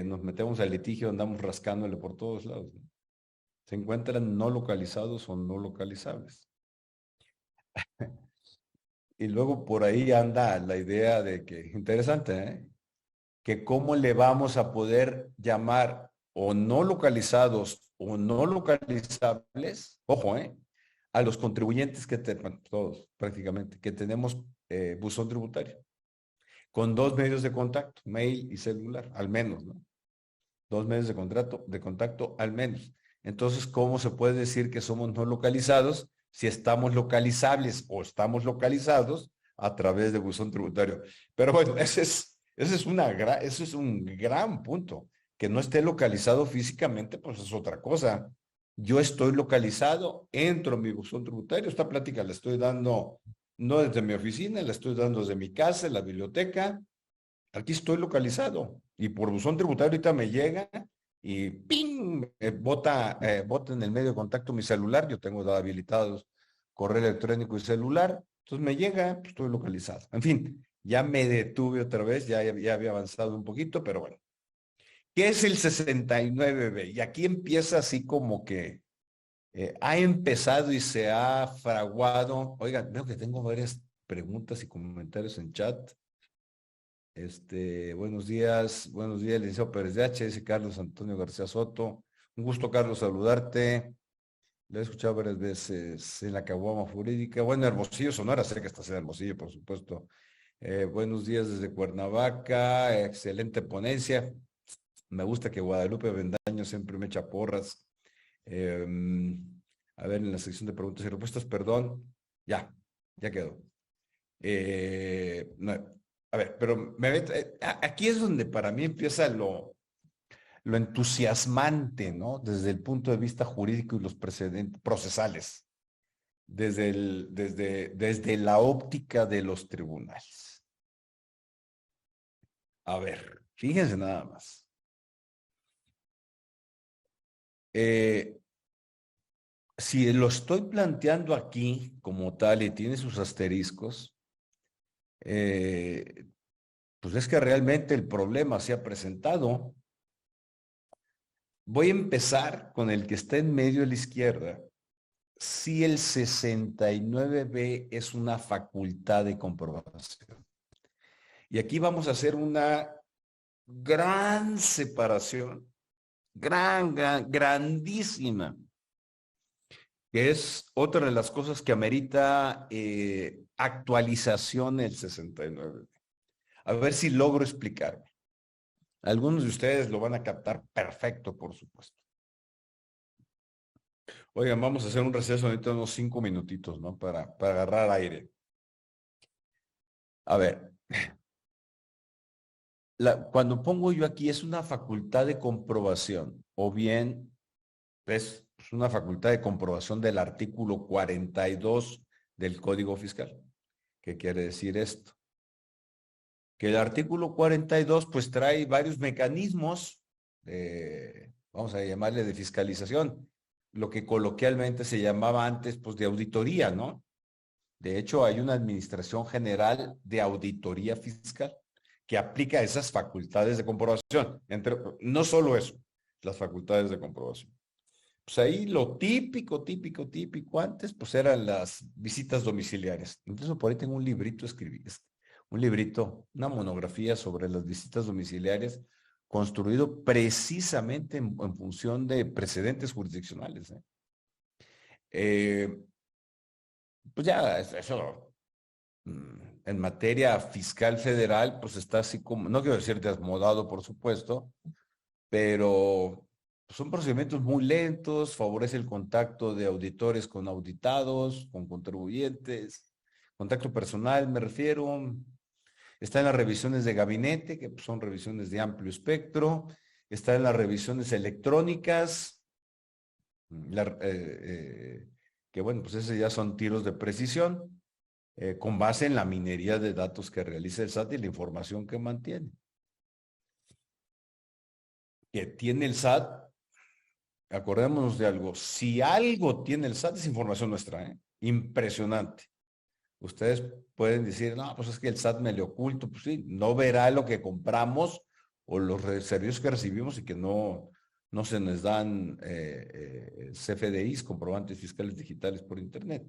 nos metemos al litigio, andamos rascándole por todos lados, ¿no? Se encuentran no localizados o no localizables. Y luego por ahí anda la idea de que, interesante, que cómo le vamos a poder llamar o no localizados o no localizables, ojo, a los contribuyentes todos prácticamente, que tenemos buzón tributario, con 2 medios de contacto, mail y celular, al menos, ¿no? 2 medios de contacto al menos. Entonces, ¿cómo se puede decir que somos no localizados si estamos localizables o estamos localizados a través de buzón tributario? Pero bueno, ese es un gran punto. Que no esté localizado físicamente, pues es otra cosa. Yo estoy localizado, entro en mi buzón tributario, esta plática la estoy dando no desde mi oficina, la estoy dando desde mi casa, en la biblioteca. Aquí estoy localizado y por buzón tributario ahorita me llega y ¡ping! Bota en el medio de contacto mi celular. Yo tengo habilitados correo electrónico y celular. Entonces me llega, pues, estoy localizado. En fin, ya me detuve otra vez, ya había avanzado un poquito, pero bueno. ¿Qué es el 69B? Y aquí empieza así como que ha empezado y se ha fraguado. Oigan, veo que tengo varias preguntas y comentarios en chat. Buenos días, licenciado Pérez de H, dice Carlos Antonio García Soto. Un gusto, Carlos, saludarte. Lo he escuchado varias veces en la caguama jurídica. Bueno, Hermosillo, Sonora, sé que estás en Hermosillo, por supuesto. Buenos días desde Cuernavaca, excelente ponencia. Me gusta que Guadalupe Bendaño siempre me echa porras. A ver, en la sección de preguntas y respuestas, perdón. Ya quedó. No, a ver, pero aquí es donde para mí empieza lo entusiasmante, ¿no? Desde el punto de vista jurídico y los precedentes procesales, desde la óptica de los tribunales. A ver, fíjense nada más. Si lo estoy planteando aquí como tal y tiene sus asteriscos, pues es que realmente el problema se ha presentado. Voy a empezar con el que está en medio de la izquierda. Si el 69B es una facultad de comprobación. Y aquí vamos a hacer una gran separación, grandísima, que es otra de las cosas que amerita actualización el 69. A ver si logro explicarme. Algunos de ustedes lo van a captar perfecto, por supuesto. Oigan, vamos a hacer un receso ahorita unos 5 minutitos, ¿no? Para agarrar aire. A ver, cuando pongo yo aquí es una facultad de comprobación o bien es una facultad de comprobación del artículo 42 del Código Fiscal. ¿Qué quiere decir esto? Que el artículo 42 pues trae varios mecanismos, vamos a llamarle de fiscalización, lo que coloquialmente se llamaba antes pues de auditoría, ¿no? De hecho, hay una Administración General de Auditoría Fiscal que aplica esas facultades de comprobación. No solo eso, las facultades de comprobación. Pues ahí lo típico antes, pues eran las visitas domiciliarias. Incluso por ahí tengo un librito un librito, una monografía sobre las visitas domiciliarias, construido precisamente en función de precedentes jurisdiccionales. Pues ya, eso, en materia fiscal federal, pues está así como, no quiero decir desmodado, por supuesto, pero son procedimientos muy lentos, favorece el contacto de auditores con auditados, con contribuyentes, contacto personal, me refiero. Está en las revisiones de gabinete, que son revisiones de amplio espectro. Está en las revisiones electrónicas, que bueno, pues esos ya son tiros de precisión, con base en la minería de datos que realiza el SAT y la información que mantiene. Que tiene el SAT, acordémonos de algo, si algo tiene el SAT es información nuestra, ¿eh? Impresionante. Ustedes pueden decir, no, pues es que el SAT me le oculto, pues sí, no verá lo que compramos o los servicios que recibimos y que no se nos dan CFDIs, comprobantes fiscales digitales por internet.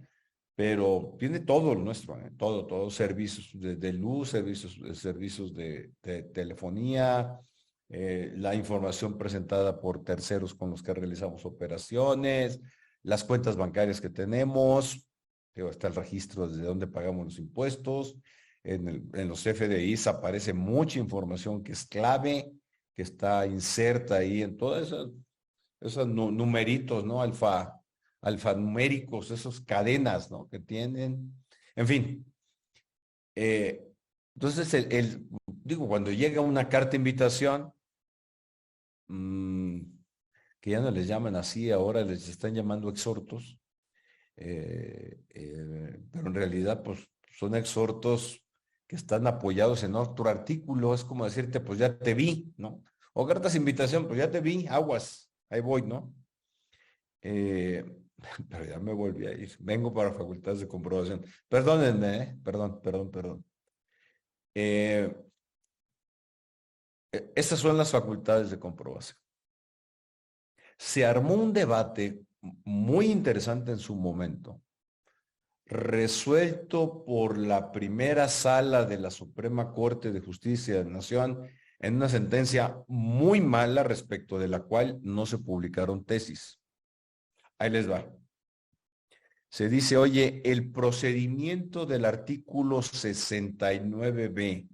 Pero tiene todo lo nuestro, todo, servicios de luz, servicios de telefonía, la información presentada por terceros con los que realizamos operaciones, las cuentas bancarias que tenemos, está el registro desde donde pagamos los impuestos, en los FDIs aparece mucha información que es clave, que está inserta ahí en todas esos numeritos, ¿no? Alfanuméricos, esas cadenas, ¿no? Que tienen. En fin. Entonces, digo, cuando llega una carta de invitación, que ya no les llaman así, ahora les están llamando exhortos, pero en realidad, pues, son exhortos que están apoyados en otro artículo, es como decirte, pues ya te vi, ¿no? O cartas de invitación, pues ya te vi, aguas, ahí voy, ¿no? Pero ya me volví a ir. Vengo para facultades de comprobación. Perdónenme, perdón. Estas son las facultades de comprobación. Se armó un debate muy interesante en su momento, resuelto por la primera sala de la Suprema Corte de Justicia de la Nación en una sentencia muy mala respecto de la cual no se publicaron tesis. Ahí les va. Se dice, oye, el procedimiento del artículo 69B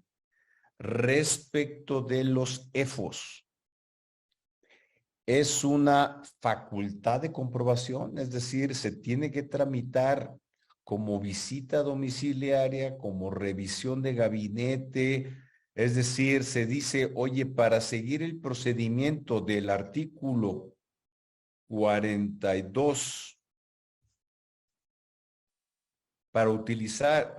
respecto de los EFOS es una facultad de comprobación, es decir, se tiene que tramitar como visita domiciliaria, como revisión de gabinete, Es decir, se dice, oye, para seguir el procedimiento del artículo 42, para utilizar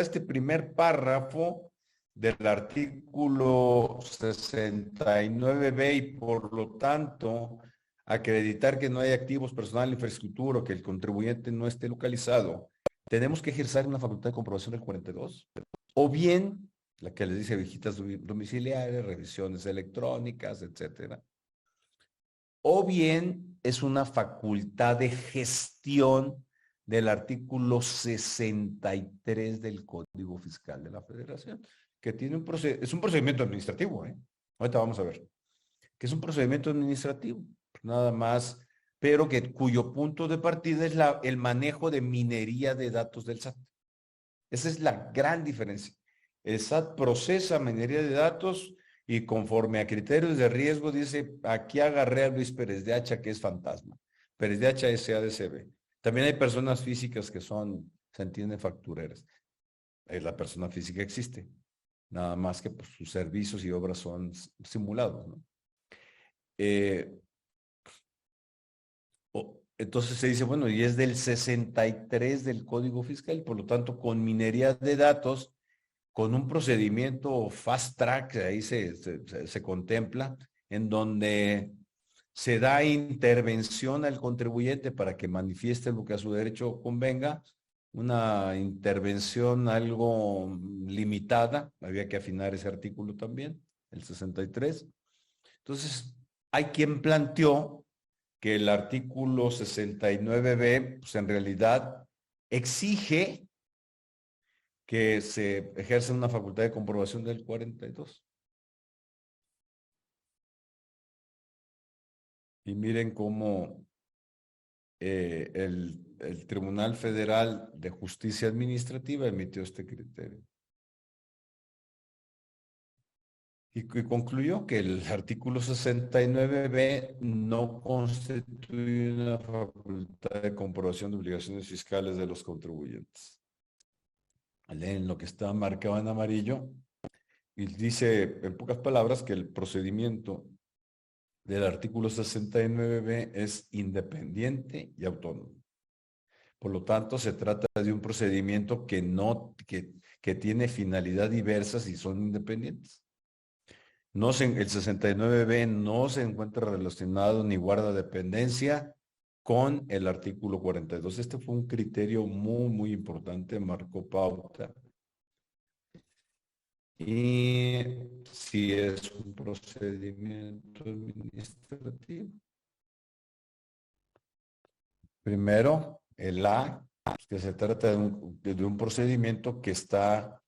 este primer párrafo del artículo 69b y por lo tanto acreditar que no hay activos personal, infraestructura o que el contribuyente no esté localizado, tenemos que ejercer una facultad de comprobación del 42, o bien la que les dice visitas domiciliarias, revisiones electrónicas, etcétera, o bien es una facultad de gestión del artículo 63 del Código Fiscal de la Federación, que tiene es un procedimiento administrativo, ¿eh? Ahorita vamos a ver, que es un procedimiento administrativo, nada más, pero cuyo punto de partida es el manejo de minería de datos del SAT. Esa es la gran diferencia. El SAT procesa minería de datos y conforme a criterios de riesgo dice, aquí agarré a Luis Pérez de Hacha, que es fantasma. Pérez de Hacha SADCB. También hay personas físicas que se entienden factureras. La persona física existe. Nada más que pues, sus servicios y obras son simulados, ¿no? Entonces se dice, bueno, y es del 63 del Código Fiscal, por lo tanto, con minería de datos, con un procedimiento fast track, ahí se contempla, en donde se da intervención al contribuyente para que manifieste lo que a su derecho convenga, una intervención algo limitada, había que afinar ese artículo también, el 63. Entonces, hay quien planteó que el artículo 69b, pues en realidad exige que se ejerce una facultad de comprobación del 42. Y miren cómo el Tribunal Federal de Justicia Administrativa emitió este criterio. Y concluyó que el artículo 69b no constituye una facultad de comprobación de obligaciones fiscales de los contribuyentes. Leen lo que está marcado en amarillo y dice en pocas palabras que el procedimiento del artículo 69b es independiente y autónomo. Por lo tanto, se trata de un procedimiento que tiene finalidad diversas y son independientes. El 69b no se encuentra relacionado ni guarda dependencia con el artículo 42. Este fue un criterio muy, muy importante, marcó pauta. Y si es un procedimiento administrativo. Primero, el A, que se trata de un procedimiento que está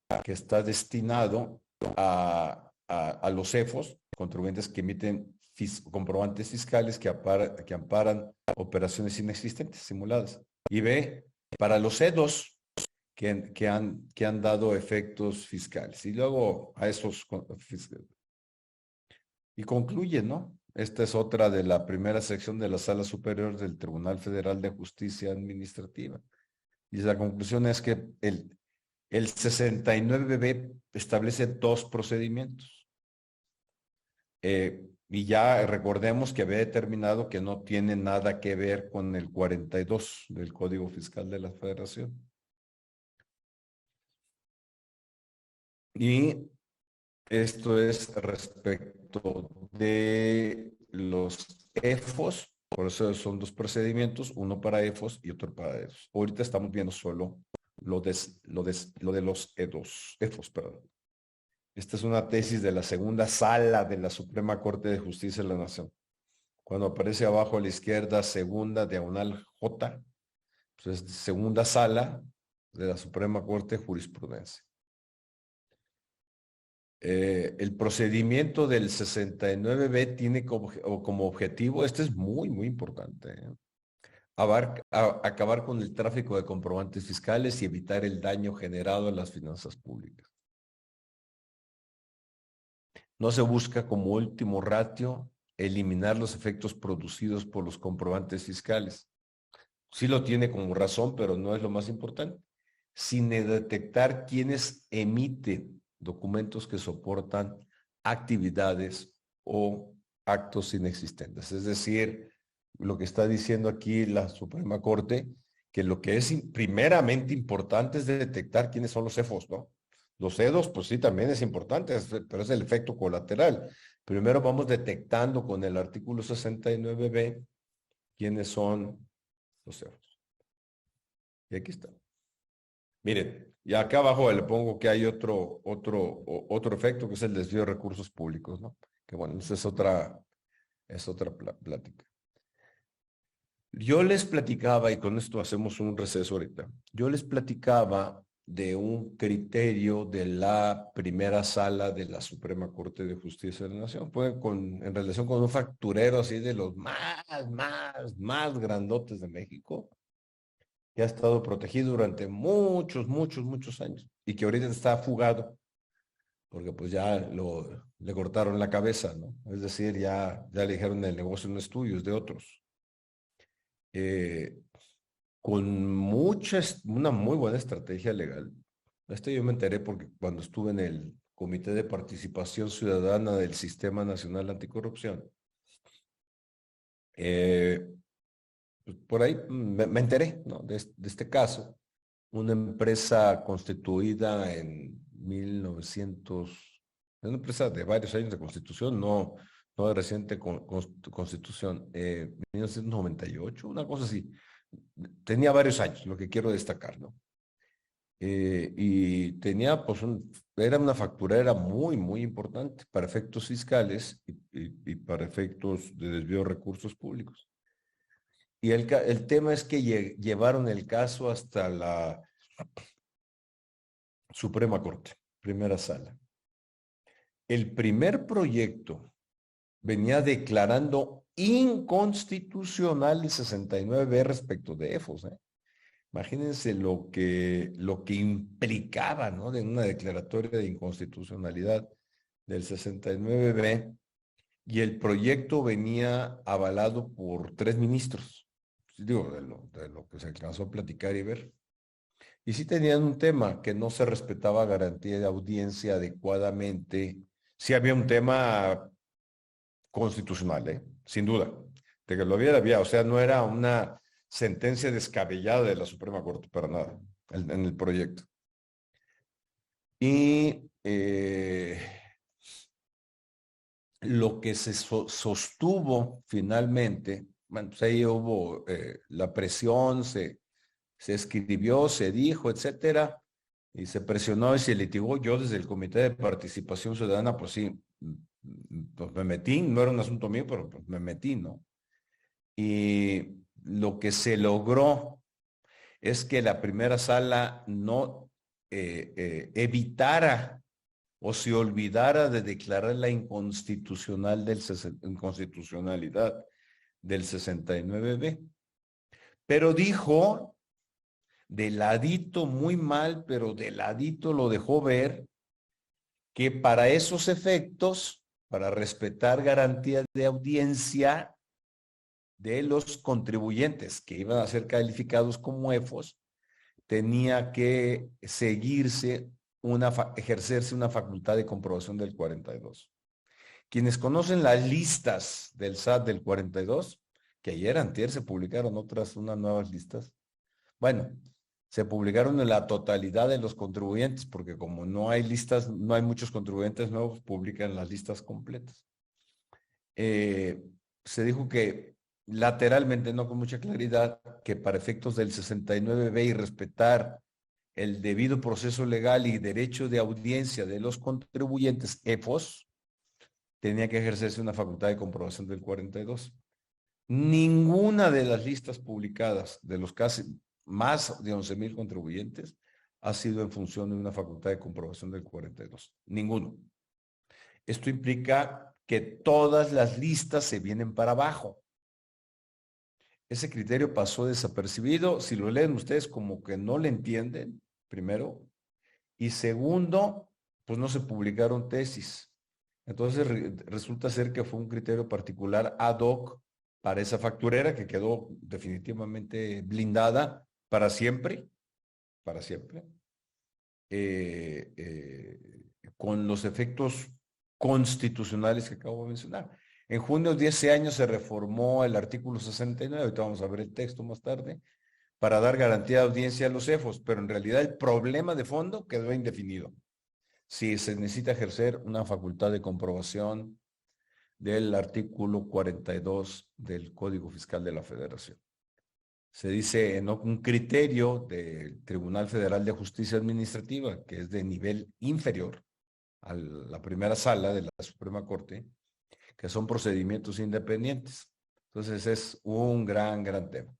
destinado a los CEFOS, contribuyentes que emiten comprobantes fiscales que amparan operaciones inexistentes, simuladas. Y B, para los CEDOS, que han dado efectos fiscales. Y luego a esos y concluye, ¿no? Esta es otra de la primera sección de la Sala Superior del Tribunal Federal de Justicia Administrativa. Y la conclusión es que el 69b establece dos procedimientos. Y ya recordemos que había determinado que no tiene nada que ver con el 42 del Código Fiscal de la Federación. Y esto es respecto de los EFOS, por eso son dos procedimientos, uno para EFOS y otro para EFOS. Ahorita estamos viendo solo lo de los EFOS, perdón. Esta es una tesis de la segunda sala de la Suprema Corte de Justicia de la Nación. Cuando aparece abajo a la izquierda, segunda, diagonal J, pues es segunda sala de la Suprema Corte de Jurisprudencia. El procedimiento del 69b tiene como objetivo, este es muy, muy importante, acabar con el tráfico de comprobantes fiscales y evitar el daño generado a las finanzas públicas. No se busca como último ratio eliminar los efectos producidos por los comprobantes fiscales. Sí lo tiene como razón, pero no es lo más importante. Sin detectar quiénes emiten documentos que soportan actividades o actos inexistentes. Es decir, lo que está diciendo aquí la Suprema Corte, que lo que es primeramente importante es detectar quiénes son los CEFOS, ¿no? Los CEDOS, pues sí, también es importante, pero es el efecto colateral. Primero vamos detectando con el artículo 69b quiénes son los CEFOS. Y aquí está. Miren, y acá abajo le pongo que hay otro efecto que es el desvío de recursos públicos, ¿no? Que bueno, esa es otra plática. Yo les platicaba, y con esto hacemos un receso ahorita, yo les platicaba de un criterio de la primera sala de la Suprema Corte de Justicia de la Nación, pues en relación con un facturero así de los más grandotes de México, que ha estado protegido durante muchos años y que ahorita está fugado, porque pues ya le cortaron la cabeza, ¿no? Es decir, ya le dijeron el negocio no es tuyo, es de otros. Con una muy buena estrategia legal. Esto yo me enteré porque cuando estuve en el Comité de Participación Ciudadana del Sistema Nacional Anticorrupción, pues por ahí me enteré, ¿no? de este caso. Una empresa constituida en 1900, una empresa de varios años de constitución, no de reciente constitución, 1998, una cosa así. Tenía varios años, lo que quiero destacar, ¿no? Y tenía, pues, era una facturera muy importante para efectos fiscales y para efectos de desvío de recursos públicos. Y el tema es que llevaron el caso hasta la Suprema Corte, primera sala. El primer proyecto venía declarando inconstitucional el 69B respecto de EFOS, ¿eh? Imagínense lo que implicaba, ¿no? De una declaratoria de inconstitucionalidad del 69B, y el proyecto venía avalado por 3 ministros. Digo, de lo que se alcanzó a platicar y ver. Y sí tenían un tema, que no se respetaba garantía de audiencia adecuadamente. Sí había un tema constitucional, ¿eh? Sin duda. De que lo había. O sea, no era una sentencia descabellada de la Suprema Corte, para nada, en el proyecto. Y lo que se sostuvo finalmente, bueno, pues ahí hubo la presión, se escribió, se dijo, etcétera, y se presionó y se litigó. Yo desde el Comité de Participación Ciudadana, pues sí, pues me metí, no era un asunto mío, pero pues me metí, ¿no? Y lo que se logró es que la primera sala no evitara o se olvidara de declarar la inconstitucionalidad del 69B. Pero dijo, de ladito, muy mal, pero de ladito lo dejó ver, que para esos efectos, para respetar garantías de audiencia de los contribuyentes que iban a ser calificados como EFOS, tenía que ejercerse una facultad de comprobación del 42. Quienes conocen las listas del SAT del 42, que ayer antier se publicaron unas nuevas listas. Bueno, se publicaron en la totalidad de los contribuyentes, porque como no hay listas, no hay muchos contribuyentes nuevos, publican las listas completas. Se dijo que lateralmente, no con mucha claridad, que para efectos del 69B y respetar el debido proceso legal y derecho de audiencia de los contribuyentes EFOS, tenía que ejercerse una facultad de comprobación del 42. Ninguna de las listas publicadas de los casi más de 11,000 contribuyentes ha sido en función de una facultad de comprobación del 42. Ninguno. Esto implica que todas las listas se vienen para abajo. Ese criterio pasó desapercibido. Si lo leen ustedes, como que no le entienden, primero. Y segundo, pues no se publicaron tesis. Entonces resulta ser que fue un criterio particular ad hoc para esa facturera, que quedó definitivamente blindada para siempre, con los efectos constitucionales que acabo de mencionar. En junio de ese año se reformó el artículo 69, ahorita vamos a ver el texto más tarde, para dar garantía de audiencia a los CEFOS, pero en realidad el problema de fondo quedó indefinido. Si se necesita ejercer una facultad de comprobación del artículo 42 del Código Fiscal de la Federación. Se dice en un criterio del Tribunal Federal de Justicia Administrativa, que es de nivel inferior a la primera sala de la Suprema Corte, que son procedimientos independientes. Entonces es un gran tema.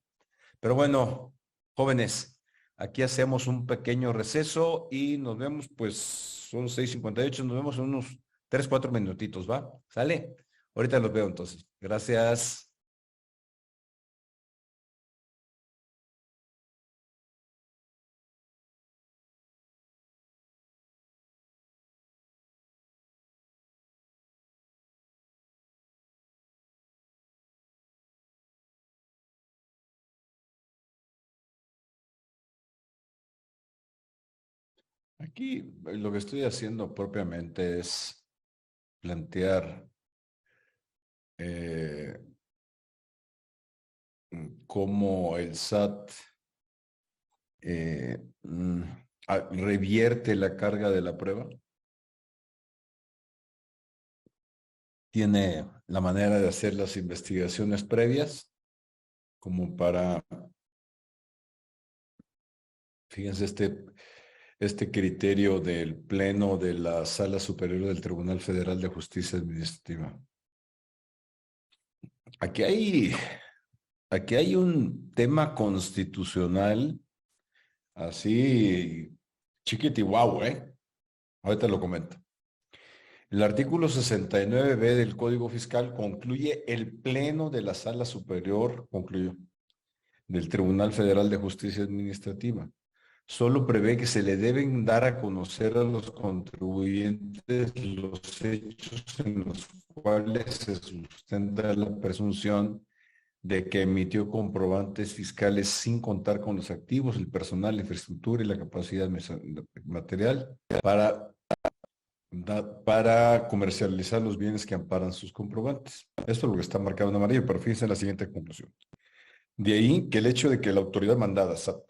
Pero bueno, jóvenes, aquí hacemos un pequeño receso y nos vemos, pues son 6:58, nos vemos en unos 3, 4 minutitos, ¿va? ¿Sale? Ahorita los veo entonces. Gracias. Aquí lo que estoy haciendo propiamente es plantear cómo el SAT revierte la carga de la prueba. Tiene la manera de hacer las investigaciones previas como para, fíjense, este criterio del Pleno de la Sala Superior del Tribunal Federal de Justicia Administrativa. Aquí hay un tema constitucional así chiquitihuahua, ¿eh? Ahorita lo comento. El artículo 69b del Código Fiscal concluye el Pleno de la Sala Superior, concluyó, del Tribunal Federal de Justicia Administrativa. Solo prevé que se le deben dar a conocer a los contribuyentes los hechos en los cuales se sustenta la presunción de que emitió comprobantes fiscales sin contar con los activos, el personal, la infraestructura y la capacidad material para comercializar los bienes que amparan sus comprobantes. Esto es lo que está marcado en amarillo, pero fíjense en la siguiente conclusión. De ahí que el hecho de que la autoridad mandada, SAT,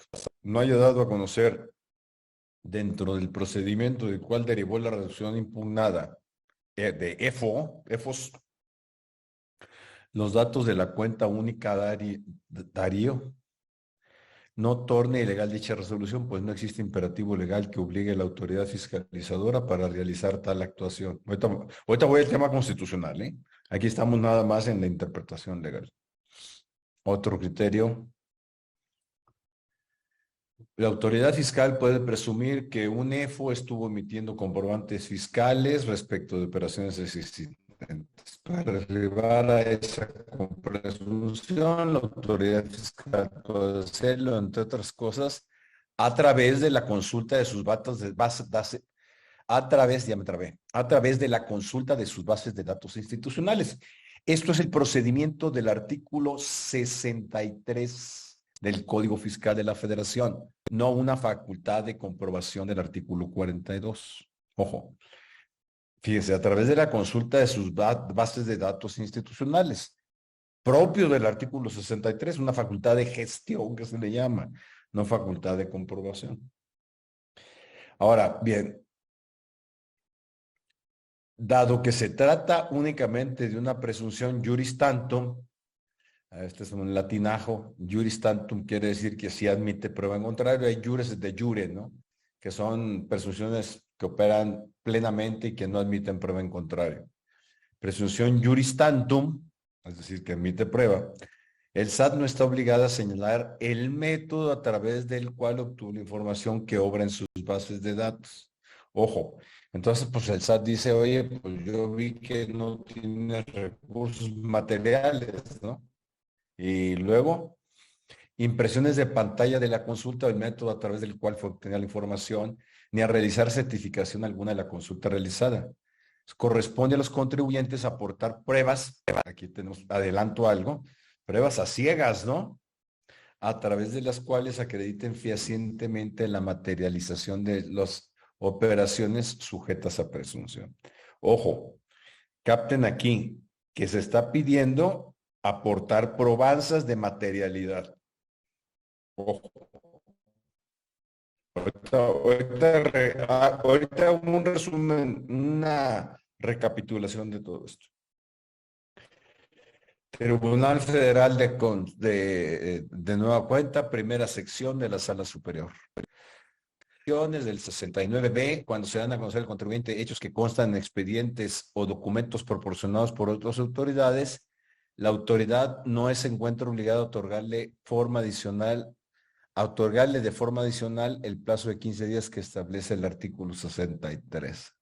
no haya dado a conocer dentro del procedimiento del cual derivó la reducción impugnada de EFOS, los datos de la cuenta única Darío, no torne ilegal dicha resolución, pues no existe imperativo legal que obligue a la autoridad fiscalizadora para realizar tal actuación. Ahorita voy al tema constitucional, ¿eh? Aquí estamos nada más en la interpretación legal. Otro criterio. La autoridad fiscal puede presumir que un EFO estuvo emitiendo comprobantes fiscales respecto de operaciones existentes. Para arribar a esa presunción, la autoridad fiscal puede hacerlo, entre otras cosas, a través de la consulta de sus datos de base, a través de la consulta de sus bases de datos institucionales. Esto es el procedimiento del artículo 63 del Código Fiscal de la Federación, no una facultad de comprobación del artículo 42. Ojo, fíjense, a través de la consulta de sus bases de datos institucionales, propio del artículo 63, una facultad de gestión que se le llama, no facultad de comprobación. Ahora, bien, dado que se trata únicamente de una presunción juris tantum, este es un latinajo, juris tantum quiere decir que si admite prueba en contrario, hay jures de jure, ¿no? Que son presunciones que operan plenamente y que no admiten prueba en contrario. Presunción juris tantum, es decir, que admite prueba. El SAT no está obligado a señalar el método a través del cual obtuvo la información que obra en sus bases de datos. Ojo, entonces pues el SAT dice, oye, pues yo vi que no tiene recursos materiales, ¿no? Y luego, impresiones de pantalla de la consulta o el método a través del cual fue obtenida la información, ni a realizar certificación alguna de la consulta realizada. Corresponde a los contribuyentes aportar pruebas, aquí tenemos, adelanto algo, pruebas a ciegas, ¿no? A través de las cuales acrediten fehacientemente la materialización de los operaciones sujetas a presunción. Ojo, capten aquí que se está pidiendo aportar probanzas de materialidad. Ojo. Ahorita un resumen, una recapitulación de todo esto. Tribunal Federal de nueva cuenta, primera sección de la Sala Superior. Del 69B, cuando se dan a conocer al contribuyente hechos que constan en expedientes o documentos proporcionados por otras autoridades, la autoridad no se encuentra obligada a otorgarle de forma adicional el plazo de 15 días que establece el artículo 63.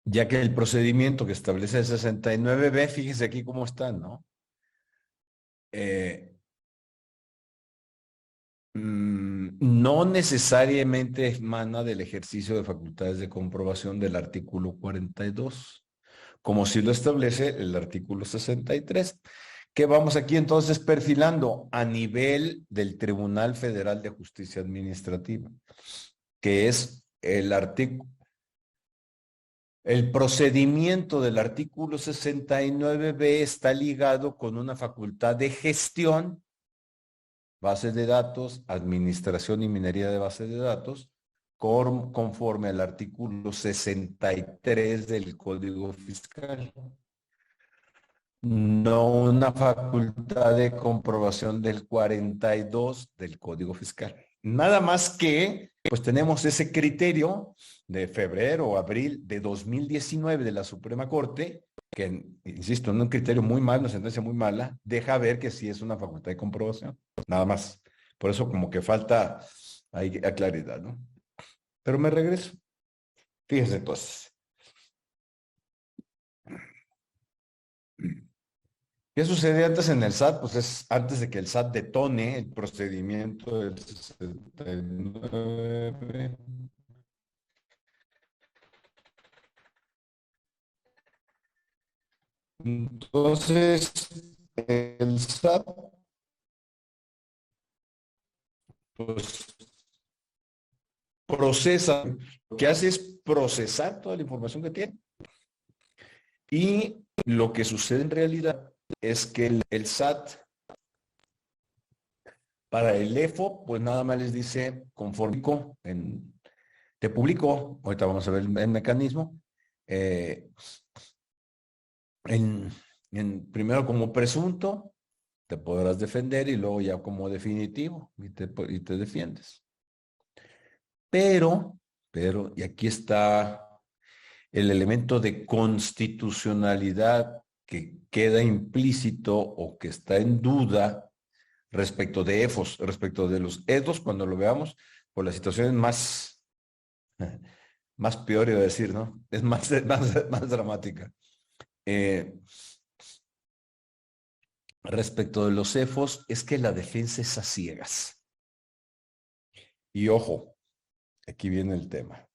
Ya que el procedimiento que establece el 69B, fíjense aquí cómo está, ¿no? No necesariamente emana del ejercicio de facultades de comprobación del artículo 42, como sí lo establece el artículo 63, que vamos aquí entonces perfilando a nivel del Tribunal Federal de Justicia Administrativa, que es el procedimiento del artículo 69B está ligado con una facultad de gestión, bases de datos, administración y minería de bases de datos, conforme al artículo 63 del Código Fiscal. No una facultad de comprobación del 42 del Código Fiscal. Nada más que, pues tenemos ese criterio de febrero o abril de 2019 de la Suprema Corte, que, insisto, en un criterio muy malo, una sentencia muy mala, deja ver que sí es una facultad de comprobación. Nada más. Por eso como que falta ahí a claridad, ¿no? Pero me regreso. Fíjense entonces. ¿Qué sucede antes en el SAT? Pues es antes de que el SAT detone el procedimiento del 69. Entonces, el SAT, pues, procesa, lo que hace es procesar toda la información que tiene. Y lo que sucede en realidad es que el SAT, para el EFO, pues nada más les dice, conforme te publicó, ahorita vamos a ver el mecanismo, primero como presunto, te podrás defender y luego ya como definitivo y te defiendes. Pero, y aquí está el elemento de constitucionalidad que queda implícito o que está en duda respecto de EFOS, respecto de los EDOS, cuando lo veamos, por las situaciones más peor, iba a decir, ¿no? Es más dramática. Respecto de los EFOS, es que la defensa es a ciegas. Y ojo, aquí viene el tema.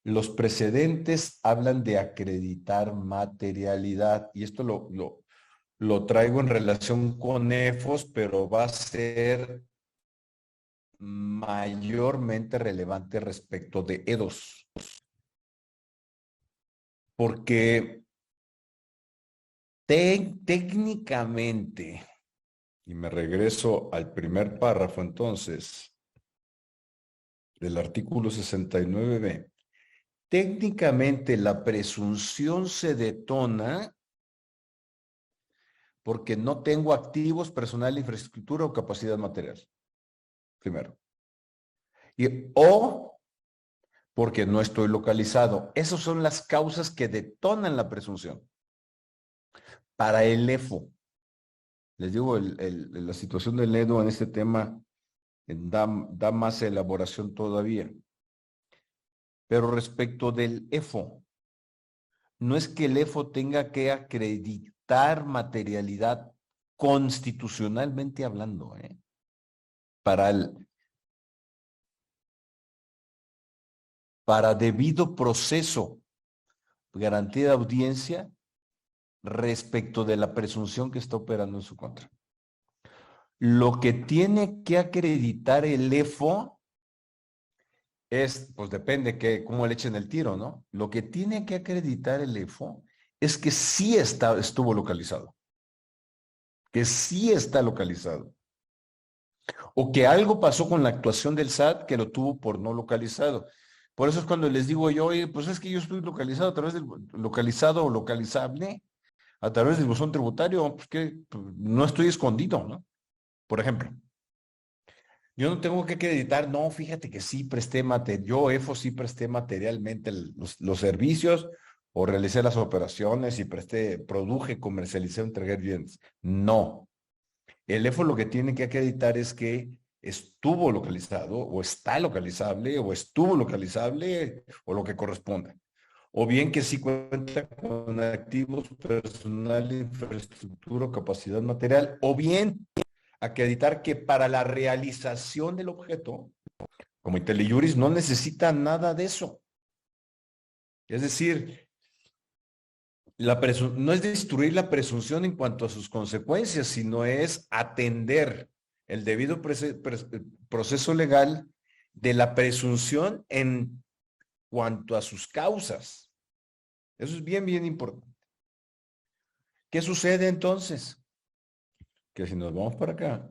Los precedentes hablan de acreditar materialidad, y esto lo traigo en relación con EFOS, pero va a ser mayormente relevante respecto de EDOS. Porque técnicamente, y me regreso al primer párrafo entonces, del artículo 69B, técnicamente la presunción se detona porque no tengo activos, personal, infraestructura o capacidad material. Primero. O porque no estoy localizado. Esas son las causas que detonan la presunción. Para el EFO, les digo, la situación del EDO en este tema da más elaboración todavía. Pero respecto del EFO, no es que el EFO tenga que acreditar materialidad constitucionalmente hablando, para debido proceso, garantía de audiencia respecto de la presunción que está operando en su contra. Lo que tiene que acreditar el EFO pues depende cómo le echen el tiro, ¿no? Lo que tiene que acreditar el EFO es que sí estuvo localizado, que sí está localizado, o que algo pasó con la actuación del SAT que lo tuvo por no localizado. Por eso es cuando les digo yo, oye, pues es que yo estoy localizado a través del localizado o localizable, a través del buzón tributario, pues que pues, no estoy escondido, ¿no? Por ejemplo, yo no tengo que acreditar, no, fíjate que sí presté material, yo EFO sí presté materialmente los servicios o realicé las operaciones y presté, produje, comercialicé, entregué bienes. No, el EFO lo que tiene que acreditar es que estuvo localizado o está localizable o estuvo localizable o lo que corresponda. O bien que sí cuenta con activos, personal, infraestructura o capacidad material, o bien acreditar que para la realización del objeto, como IntelliJuris, no necesita nada de eso. Es decir, no es destruir la presunción en cuanto a sus consecuencias, sino es atender el debido proceso legal de la presunción en cuanto a sus causas. Eso es bien, bien importante. ¿Qué sucede entonces? Que si nos vamos para acá,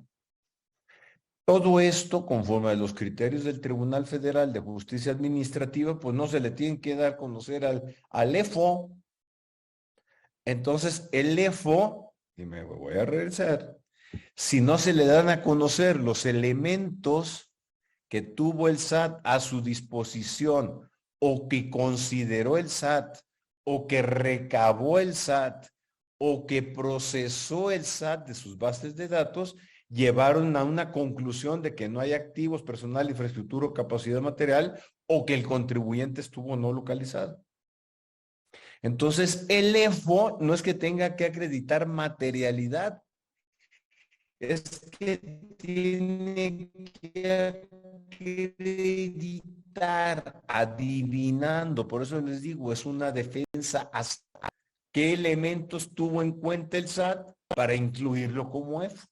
todo esto, conforme a los criterios del Tribunal Federal de Justicia Administrativa, pues no se le tiene que dar a conocer al EFO. Entonces, el EFO, y me voy a regresar, si no se le dan a conocer los elementos que tuvo el SAT a su disposición o que consideró el SAT o que recabó el SAT o que procesó el SAT de sus bases de datos, llevaron a una conclusión de que no hay activos, personal, infraestructura o capacidad material o que el contribuyente estuvo no localizado. Entonces, el EFO no es que tenga que acreditar materialidad, es que tiene que acreditar adivinando. Por eso les digo, es una defensa hasta qué elementos tuvo en cuenta el SAT para incluirlo como EFO.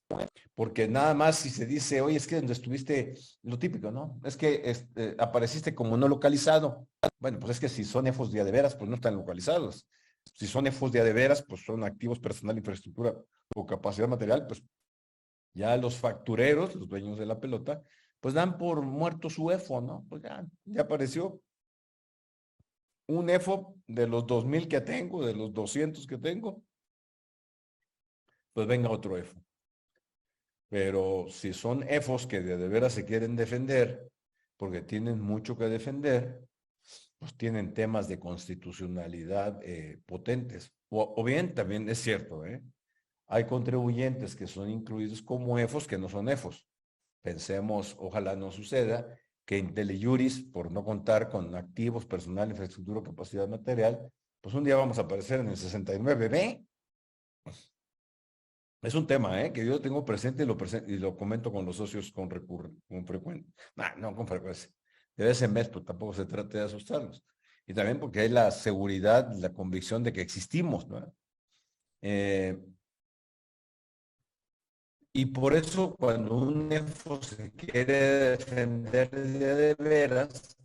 Porque nada más si se dice, oye, es que donde estuviste, lo típico, ¿no? Es que apareciste como no localizado. Bueno, pues es que si son EFOs de veras, pues no están localizados. Si son EFOs de veras, pues son activos, personal, infraestructura o capacidad material, pues ya los factureros, los dueños de la pelota, pues dan por muerto su EFO, ¿no? Pues ya apareció un EFO de los 2000 que tengo, de los 200 que tengo, pues venga otro EFO. Pero si son EFOs que de veras se quieren defender, porque tienen mucho que defender, pues tienen temas de constitucionalidad potentes. O bien, también es cierto, hay contribuyentes que son incluidos como EFOs que no son EFOs. Pensemos, ojalá no suceda, que IntelliJuris, por no contar con activos, personal, infraestructura, capacidad material, pues un día vamos a aparecer en el 69B. Es un tema, que yo tengo presente y lo comento con los socios con frecuencia. No con frecuencia. De vez en vez, pues tampoco se trata de asustarlos. Y también porque hay la seguridad, la convicción de que existimos, ¿no? Y por eso cuando un EFO se quiere defender de veras,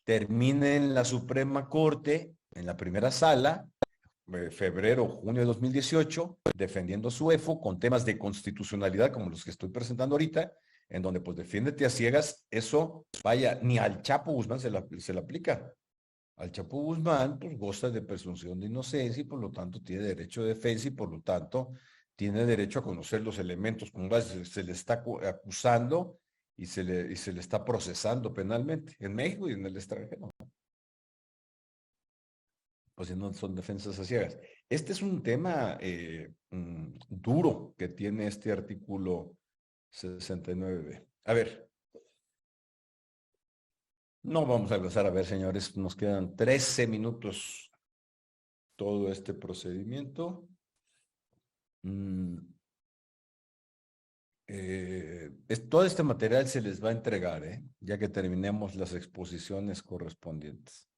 termina en la Suprema Corte, en la primera sala, febrero, junio de 2018, defendiendo su EFO con temas de constitucionalidad como los que estoy presentando ahorita, en donde pues defiéndete a ciegas, eso, vaya, ni al Chapo Guzmán se le aplica. Al Chapo Guzmán, pues goza de presunción de inocencia y por lo tanto tiene derecho de defensa y por lo tanto tiene derecho a conocer los elementos con los que se le está acusando y se le está procesando penalmente en México y en el extranjero. Pues si no son defensas a ciegas. Este es un tema duro que tiene este artículo 69B. A ver, no vamos a empezar a ver, señores, nos quedan 13 minutos todo este procedimiento. Todo este material se les va a entregar, ya que terminemos las exposiciones correspondientes.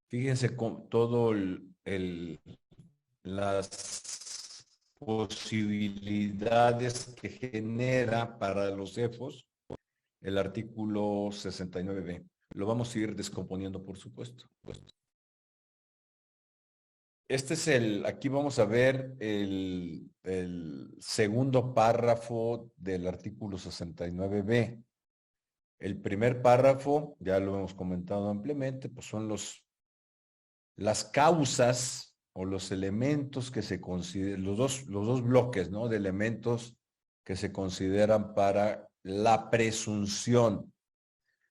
Fíjense con todo las posibilidades que genera para los EFOS el artículo 69b. Lo vamos a ir descomponiendo, por supuesto. Este es aquí vamos a ver el segundo párrafo del artículo 69b. El primer párrafo, ya lo hemos comentado ampliamente, pues son las causas o los elementos que se consideran, los dos bloques, ¿no? De elementos que se consideran para la presunción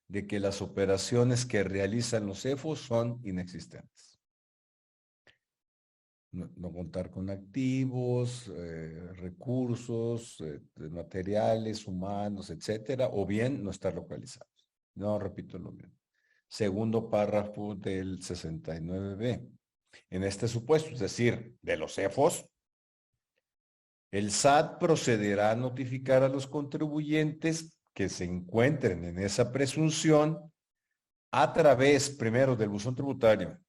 de que las operaciones que realizan los CEFOS son inexistentes. No contar con activos, recursos, materiales, humanos, etcétera, o bien no estar localizados. No, repito lo mismo. Segundo párrafo del 69b. En este supuesto, es decir, de los CEFOS, el SAT procederá a notificar a los contribuyentes que se encuentren en esa presunción a través, primero, del buzón tributario,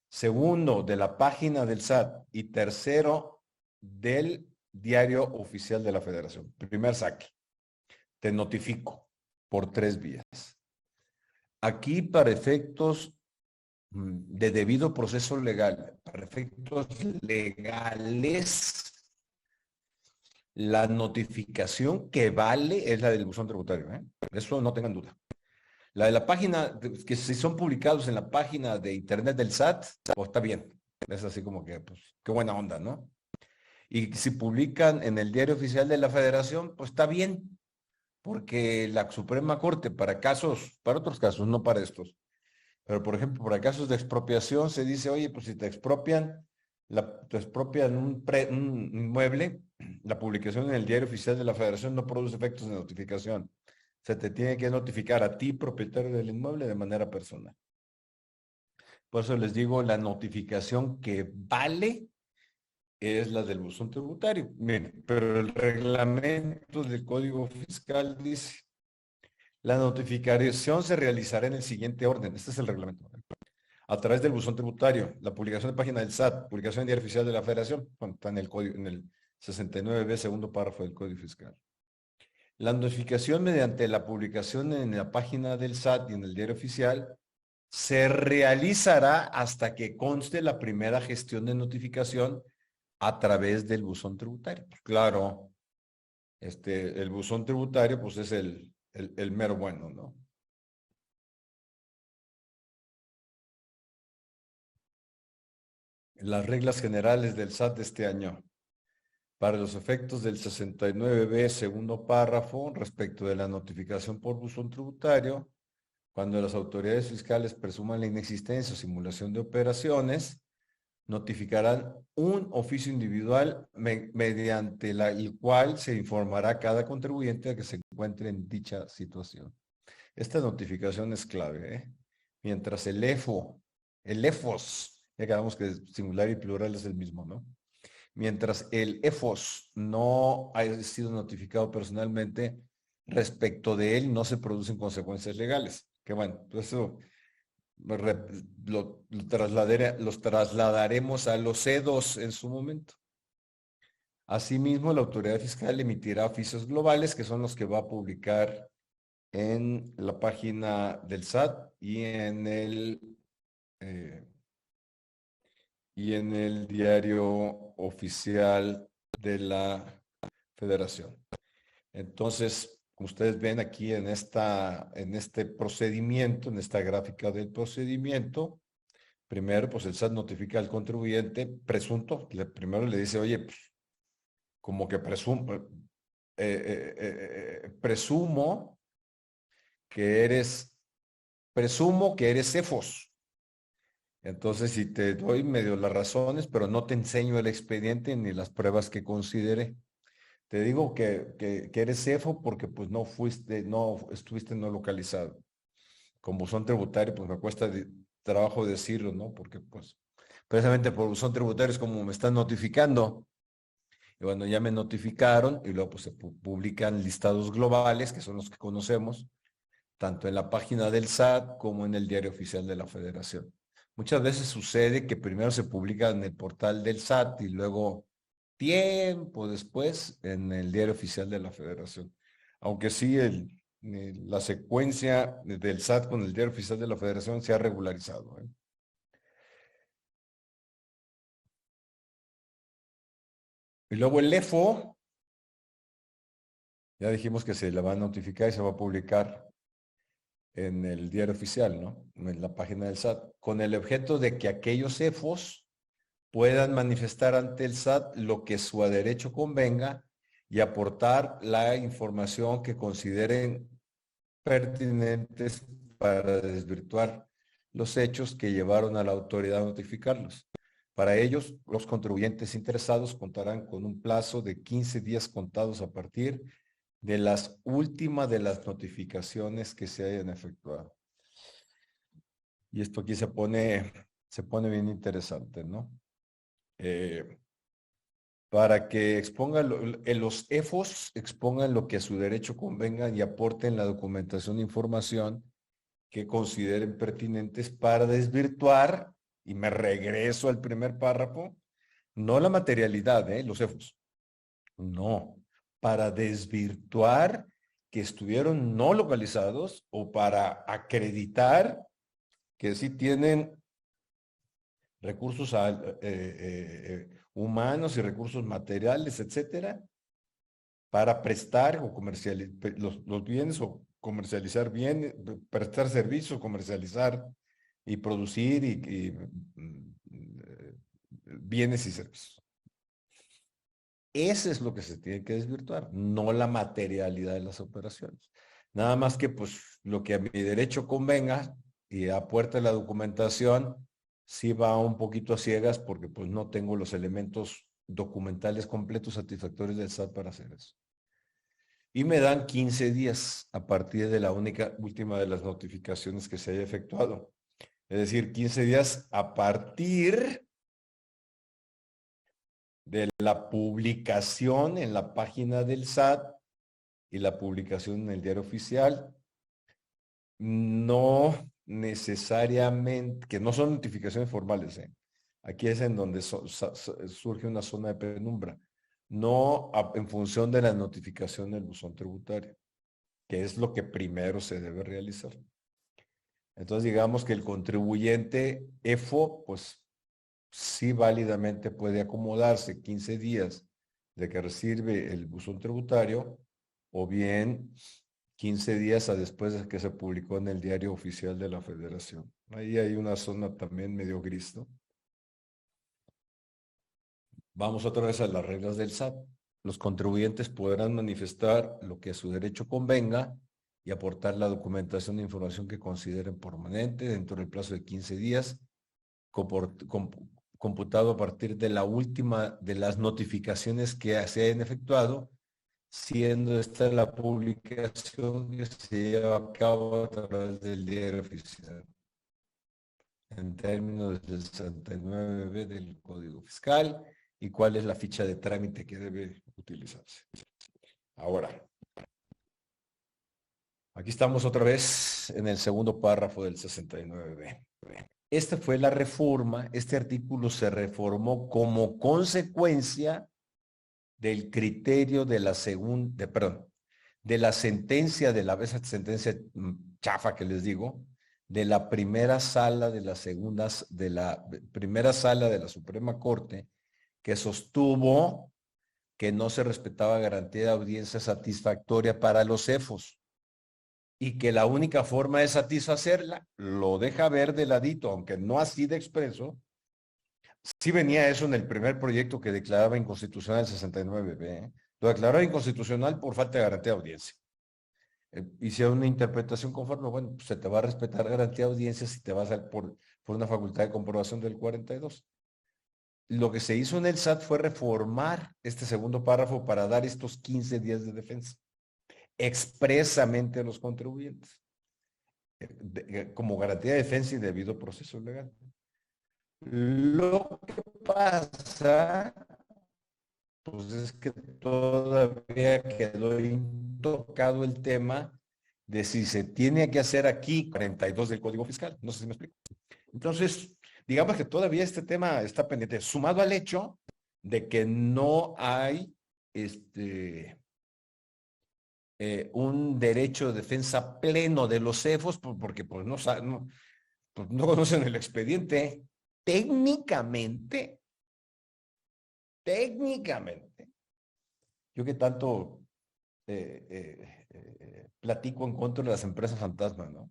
segundo, de la página del SAT y tercero, del diario oficial de la Federación. Primer saque. Te notifico por 3 vías. Aquí, para efectos de debido proceso legal, para efectos legales, la notificación que vale es la del buzón tributario, ¿eh? Eso no tengan duda. La de la página, que si son publicados en la página de internet del SAT, pues está bien. Es así como que, pues, qué buena onda, ¿no? Y si publican en el diario oficial de la Federación, pues está bien, porque la Suprema Corte, para otros casos, no para estos, pero por ejemplo, para casos de expropiación se dice, oye, pues si te expropian, te expropian un inmueble, la publicación en el diario oficial de la Federación no produce efectos de notificación. Se te tiene que notificar a ti, propietario del inmueble, de manera personal. Por eso les digo, la notificación que vale es la del buzón tributario. Miren, pero el reglamento del Código Fiscal dice, la notificación se realizará en el siguiente orden. Este es el reglamento. A través del buzón tributario, la publicación de página del SAT, publicación en diario oficial de la Federación, bueno, está en el código, en el 69b, segundo párrafo del Código Fiscal. La notificación mediante la publicación en la página del SAT y en el diario oficial se realizará hasta que conste la primera gestión de notificación a través del buzón tributario. Claro, el buzón tributario pues es el mero bueno, ¿no? Las reglas generales del SAT de este año. Para los efectos del 69b, segundo párrafo, respecto de la notificación por buzón tributario, cuando las autoridades fiscales presuman la inexistencia o simulación de operaciones, notificarán un oficio individual mediante el cual se informará a cada contribuyente que se encuentre en dicha situación. Esta notificación es clave, ¿eh? Mientras el EFOS, ya quedamos que singular y plural es el mismo, ¿no? Mientras el EFOS no haya sido notificado personalmente, respecto de él no se producen consecuencias legales. Que bueno, pues eso los trasladaremos a los CEDOS en su momento. Asimismo, la autoridad fiscal emitirá oficios globales, que son los que va a publicar en la página del SAT y en el diario oficial de la Federación. Entonces, como ustedes ven aquí en este procedimiento, en esta gráfica del procedimiento, primero, pues el SAT notifica al contribuyente presunto, primero le dice, oye, pues, como que presumo que eres CEFOS. Entonces, si te doy medio las razones, pero no te enseño el expediente ni las pruebas que considere. Te digo que eres CEFO porque pues no estuviste no localizado. Con buzón tributario, pues me cuesta trabajo decirlo, ¿no? Porque pues precisamente por buzón tributario es como me están notificando. Y bueno, ya me notificaron y luego pues se publican listados globales, que son los que conocemos, tanto en la página del SAT como en el diario oficial de la Federación. Muchas veces sucede que primero se publica en el portal del SAT y luego tiempo después en el diario oficial de la Federación. Aunque sí, la secuencia del SAT con el Diario Oficial de la Federación se ha regularizado. Y luego el EFO, ya dijimos que se le va a notificar y se va a publicar en el Diario Oficial, ¿no? En la página del SAT, con el objeto de que aquellos EFOs puedan manifestar ante el SAT lo que su derecho convenga y aportar la información que consideren pertinentes para desvirtuar los hechos que llevaron a la autoridad a notificarlos. Para ellos, los contribuyentes interesados contarán con un plazo de 15 días contados a partir de las últimas de las notificaciones que se hayan efectuado. Y esto aquí se pone bien interesante, ¿no? Para que expongan los EFOS expongan lo que a su derecho convenga y aporten la documentación e información que consideren pertinentes para desvirtuar, y me regreso al primer párrafo, no la materialidad, los EFOS, no, para desvirtuar que estuvieron no localizados o para acreditar que sí tienen recursos humanos y recursos materiales, etcétera, para prestar o comercializar los bienes o comercializar bienes, prestar servicios, comercializar y producir bienes y servicios. Eso es lo que se tiene que desvirtuar, no la materialidad de las operaciones. Nada más que pues lo que a mi derecho convenga y aporte la documentación, sí va un poquito a ciegas porque pues no tengo los elementos documentales completos satisfactorios del SAT para hacer eso. Y me dan 15 días a partir de la última de las notificaciones que se haya efectuado. Es decir, 15 días a partir de la publicación en la página del SAT y la publicación en el Diario Oficial. No necesariamente, que no son notificaciones formales. Aquí es en donde surge una zona de penumbra. No en función de la notificación del buzón tributario, que es lo que primero se debe realizar. Entonces, digamos que el contribuyente EFO, pues sí válidamente puede acomodarse 15 días de que recibe el buzón tributario, o bien 15 días a después de que se publicó en el Diario Oficial de la Federación. Ahí hay una zona también medio gris, ¿no? Vamos otra vez a las reglas del SAT. Los contribuyentes podrán manifestar lo que a su derecho convenga y aportar la documentación e información que consideren permanente dentro del plazo de 15 días, computado a partir de la última de las notificaciones que se hayan efectuado, siendo esta la publicación que se lleva a cabo a través del Diario Oficial, en términos del 69B del Código Fiscal, y cuál es la ficha de trámite que debe utilizarse. Ahora, aquí estamos otra vez en el segundo párrafo del 69B. Esta fue la reforma, este artículo se reformó como consecuencia del criterio de la de la sentencia, esa sentencia chafa que les digo, de la primera sala de la primera sala de la Suprema Corte, que sostuvo que no se respetaba garantía de audiencia satisfactoria para los EFOS y que la única forma de satisfacerla, lo deja ver de ladito, aunque no así de expreso. Sí venía eso en el primer proyecto que declaraba inconstitucional el 69B. Lo declaró inconstitucional por falta de garantía de audiencia. Hicieron una interpretación conforme, bueno, pues se te va a respetar garantía de audiencia si te vas por una facultad de comprobación del 42. Lo que se hizo en el SAT fue reformar este segundo párrafo para dar estos 15 días de defensa expresamente a los contribuyentes como garantía de defensa y debido proceso legal. Lo que pasa, pues es que todavía quedó intocado el tema de si se tiene que hacer aquí 42 del Código Fiscal. No sé si me explico. Entonces, digamos que todavía este tema está pendiente, sumado al hecho de que no hay un derecho de defensa pleno de los CEFOS porque pues pues, no conocen el expediente. Técnicamente, yo que tanto platico en contra de las empresas fantasma, ¿no?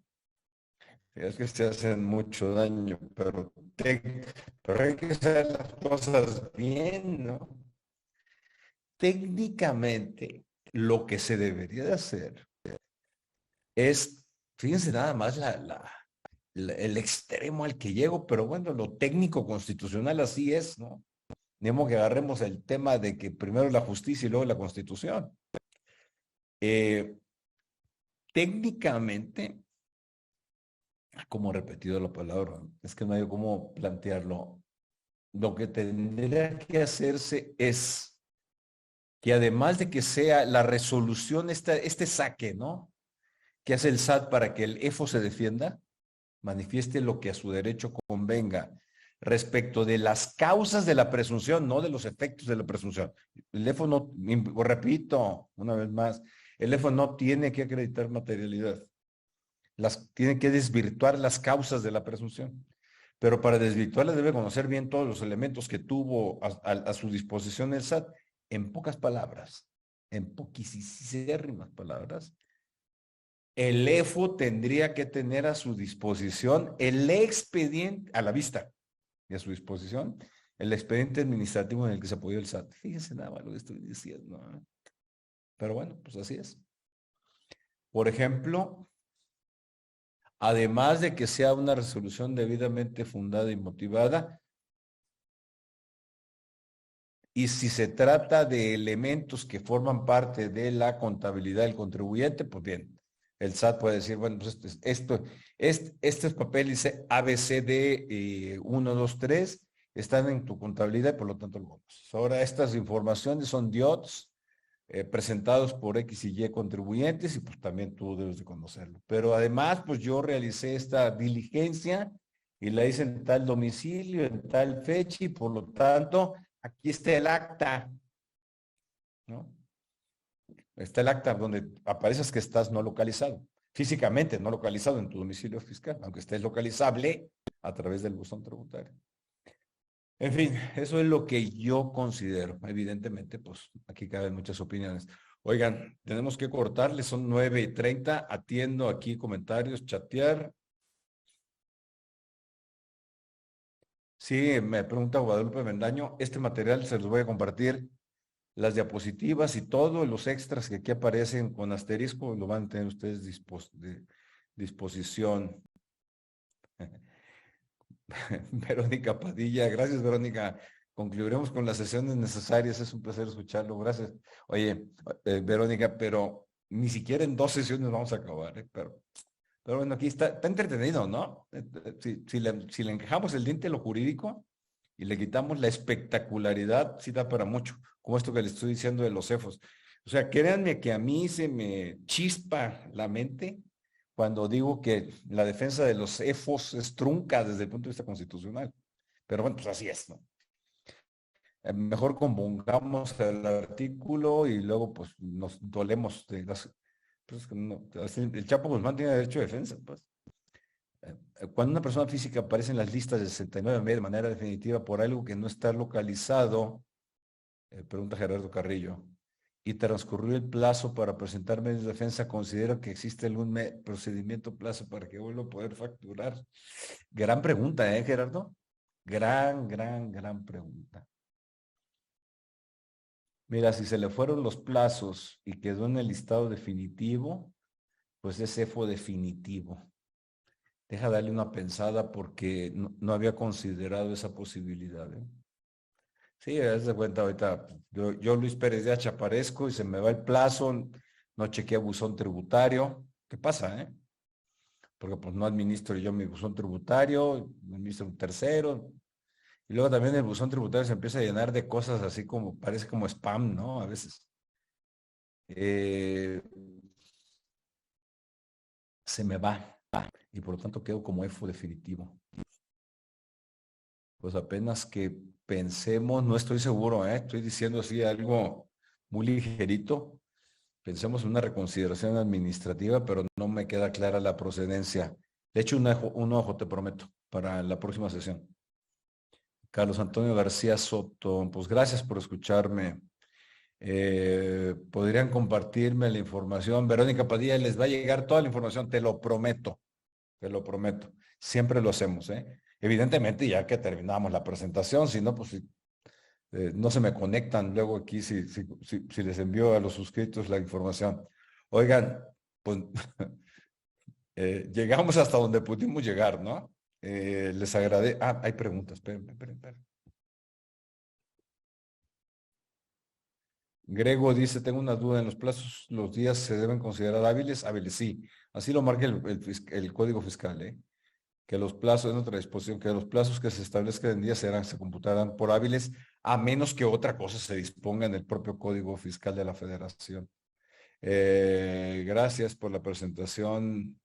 Es que se hacen mucho daño, pero hay que hacer las cosas bien, ¿no? Técnicamente, lo que se debería de hacer es, fíjense nada más el extremo al que llego, pero bueno, lo técnico constitucional así es, ¿no? Tenemos que agarremos el tema de que primero la justicia y luego la constitución. Eh, técnicamente, como he repetido la palabra, es que no hay cómo plantearlo. Lo que tendría que hacerse es que además de que sea la resolución, este saque, ¿no? Que hace el SAT para que el EFO se defienda, manifieste lo que a su derecho convenga respecto de las causas de la presunción, no de los efectos de la presunción. El EFO no, repito una vez más, el EFO no tiene que acreditar materialidad, tiene que desvirtuar las causas de la presunción. Pero para desvirtuarlas debe conocer bien todos los elementos que tuvo a su disposición el SAT. En pocas palabras, en poquísimas palabras, el EFO tendría que tener a su disposición el expediente, a la vista y a su disposición, el expediente administrativo en el que se apoyó el SAT. Fíjense nada más lo que estoy diciendo, ¿eh? Pero bueno, pues así es. Por ejemplo, además de que sea una resolución debidamente fundada y motivada, y si se trata de elementos que forman parte de la contabilidad del contribuyente, pues bien, el SAT puede decir, bueno, pues estos papeles ABCD 1, 2, 3 están en tu contabilidad y por lo tanto lo conoces. Ahora, estas informaciones son DIOTs presentados por X y Y contribuyentes y pues también tú debes de conocerlo. Pero además, pues yo realicé esta diligencia y la hice en tal domicilio, en tal fecha y por lo tanto, aquí está el acta, ¿no? Está el acta donde apareces que estás no localizado, físicamente no localizado en tu domicilio fiscal, aunque estés localizable a través del buzón tributario. En fin, eso es lo que yo considero. Evidentemente, pues aquí caben muchas opiniones. Oigan, tenemos que cortarle, son 9:30. Atiendo aquí comentarios, chatear. Sí, me pregunta Guadalupe Bendaño, este material se los voy a compartir, las diapositivas y todos los extras que aquí aparecen con asterisco, lo van a tener ustedes de disposición. Verónica Padilla, gracias Verónica. Concluiremos con las sesiones necesarias, es un placer escucharlo, gracias. Oye, Verónica, pero ni siquiera en 2 sesiones vamos a acabar, ¿eh? Pero bueno, aquí está entretenido, ¿no? Si le encajamos el diente a lo jurídico y le quitamos la espectacularidad, sí da para mucho, como esto que le estoy diciendo de los cefos. O sea, créanme que a mí se me chispa la mente cuando digo que la defensa de los EFOS es trunca desde el punto de vista constitucional. Pero bueno, pues así es, ¿no? Mejor compongamos el artículo y luego pues nos dolemos de las... Pues, el Chapo Guzmán tiene derecho de defensa, pues. Cuando una persona física aparece en las listas de 69 de manera definitiva por algo que no está localizado, pregunta Gerardo Carrillo, y transcurrió el plazo para presentar medios de defensa, ¿considero que existe algún procedimiento plazo para que vuelva a poder facturar? Gran pregunta, ¿eh, Gerardo? Gran pregunta. Mira, si se le fueron los plazos y quedó en el listado definitivo, pues ese fue definitivo. Deja darle una pensada porque no había considerado esa posibilidad, ¿eh? Sí, haz de cuenta ahorita, yo Luis Pérez de Hacha aparezco y se me va el plazo, no chequeé buzón tributario. ¿Qué pasa, porque pues no administro yo mi buzón tributario, administro un tercero. Y luego también el buzón tributario se empieza a llenar de cosas así como, parece como spam, ¿no? A veces. Eh, se me va. Y por lo tanto quedo como EFO definitivo. Pues apenas que pensemos, no estoy seguro, estoy diciendo así algo muy ligerito. Pensemos en una reconsideración administrativa, pero no me queda clara la procedencia. Le echo un ojo, te prometo, para la próxima sesión. Carlos Antonio García Soto, pues gracias por escucharme. ¿Podrían compartirme la información? Verónica Padilla, les va a llegar toda la información, te lo prometo, te lo prometo. Siempre lo hacemos, ¿eh? Evidentemente, ya que terminamos la presentación, si no, pues no se me conectan luego aquí si les envío a los suscritos la información. Oigan, pues llegamos hasta donde pudimos llegar, ¿no? Les agradezco. Ah, hay preguntas, espérenme. Grego dice, tengo una duda, ¿en los plazos los días se deben considerar hábiles? Hábiles, sí. Así lo marca el Código Fiscal, ¿eh? Que los plazos, en otra disposición, que los plazos que se establezcan en días se computarán por hábiles, a menos que otra cosa se disponga en el propio Código Fiscal de la Federación. Gracias por la presentación.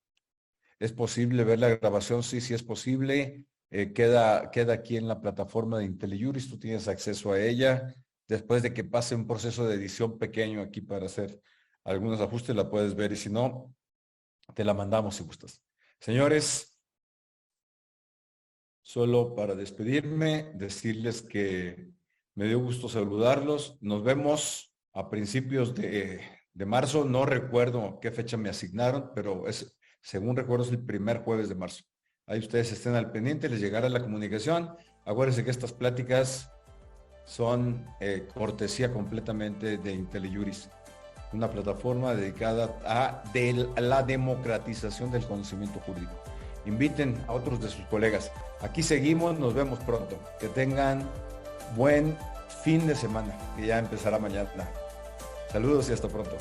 ¿Es posible ver la grabación? Sí, sí es posible. Queda aquí en la plataforma de IntelliJuris, tú tienes acceso a ella. Después de que pase un proceso de edición pequeño aquí para hacer algunos ajustes, la puedes ver y si no, te la mandamos si gustas. Señores, solo para despedirme, decirles que me dio gusto saludarlos. Nos vemos a principios de marzo. No recuerdo qué fecha me asignaron, pero según recuerdo, es el primer jueves de marzo. Ahí ustedes estén al pendiente, les llegará la comunicación. Acuérdense que estas pláticas son cortesía completamente de IntelliJuris, una plataforma dedicada a la democratización del conocimiento jurídico. Inviten a otros de sus colegas. Aquí seguimos, nos vemos pronto. Que tengan buen fin de semana, que ya empezará mañana. Saludos y hasta pronto.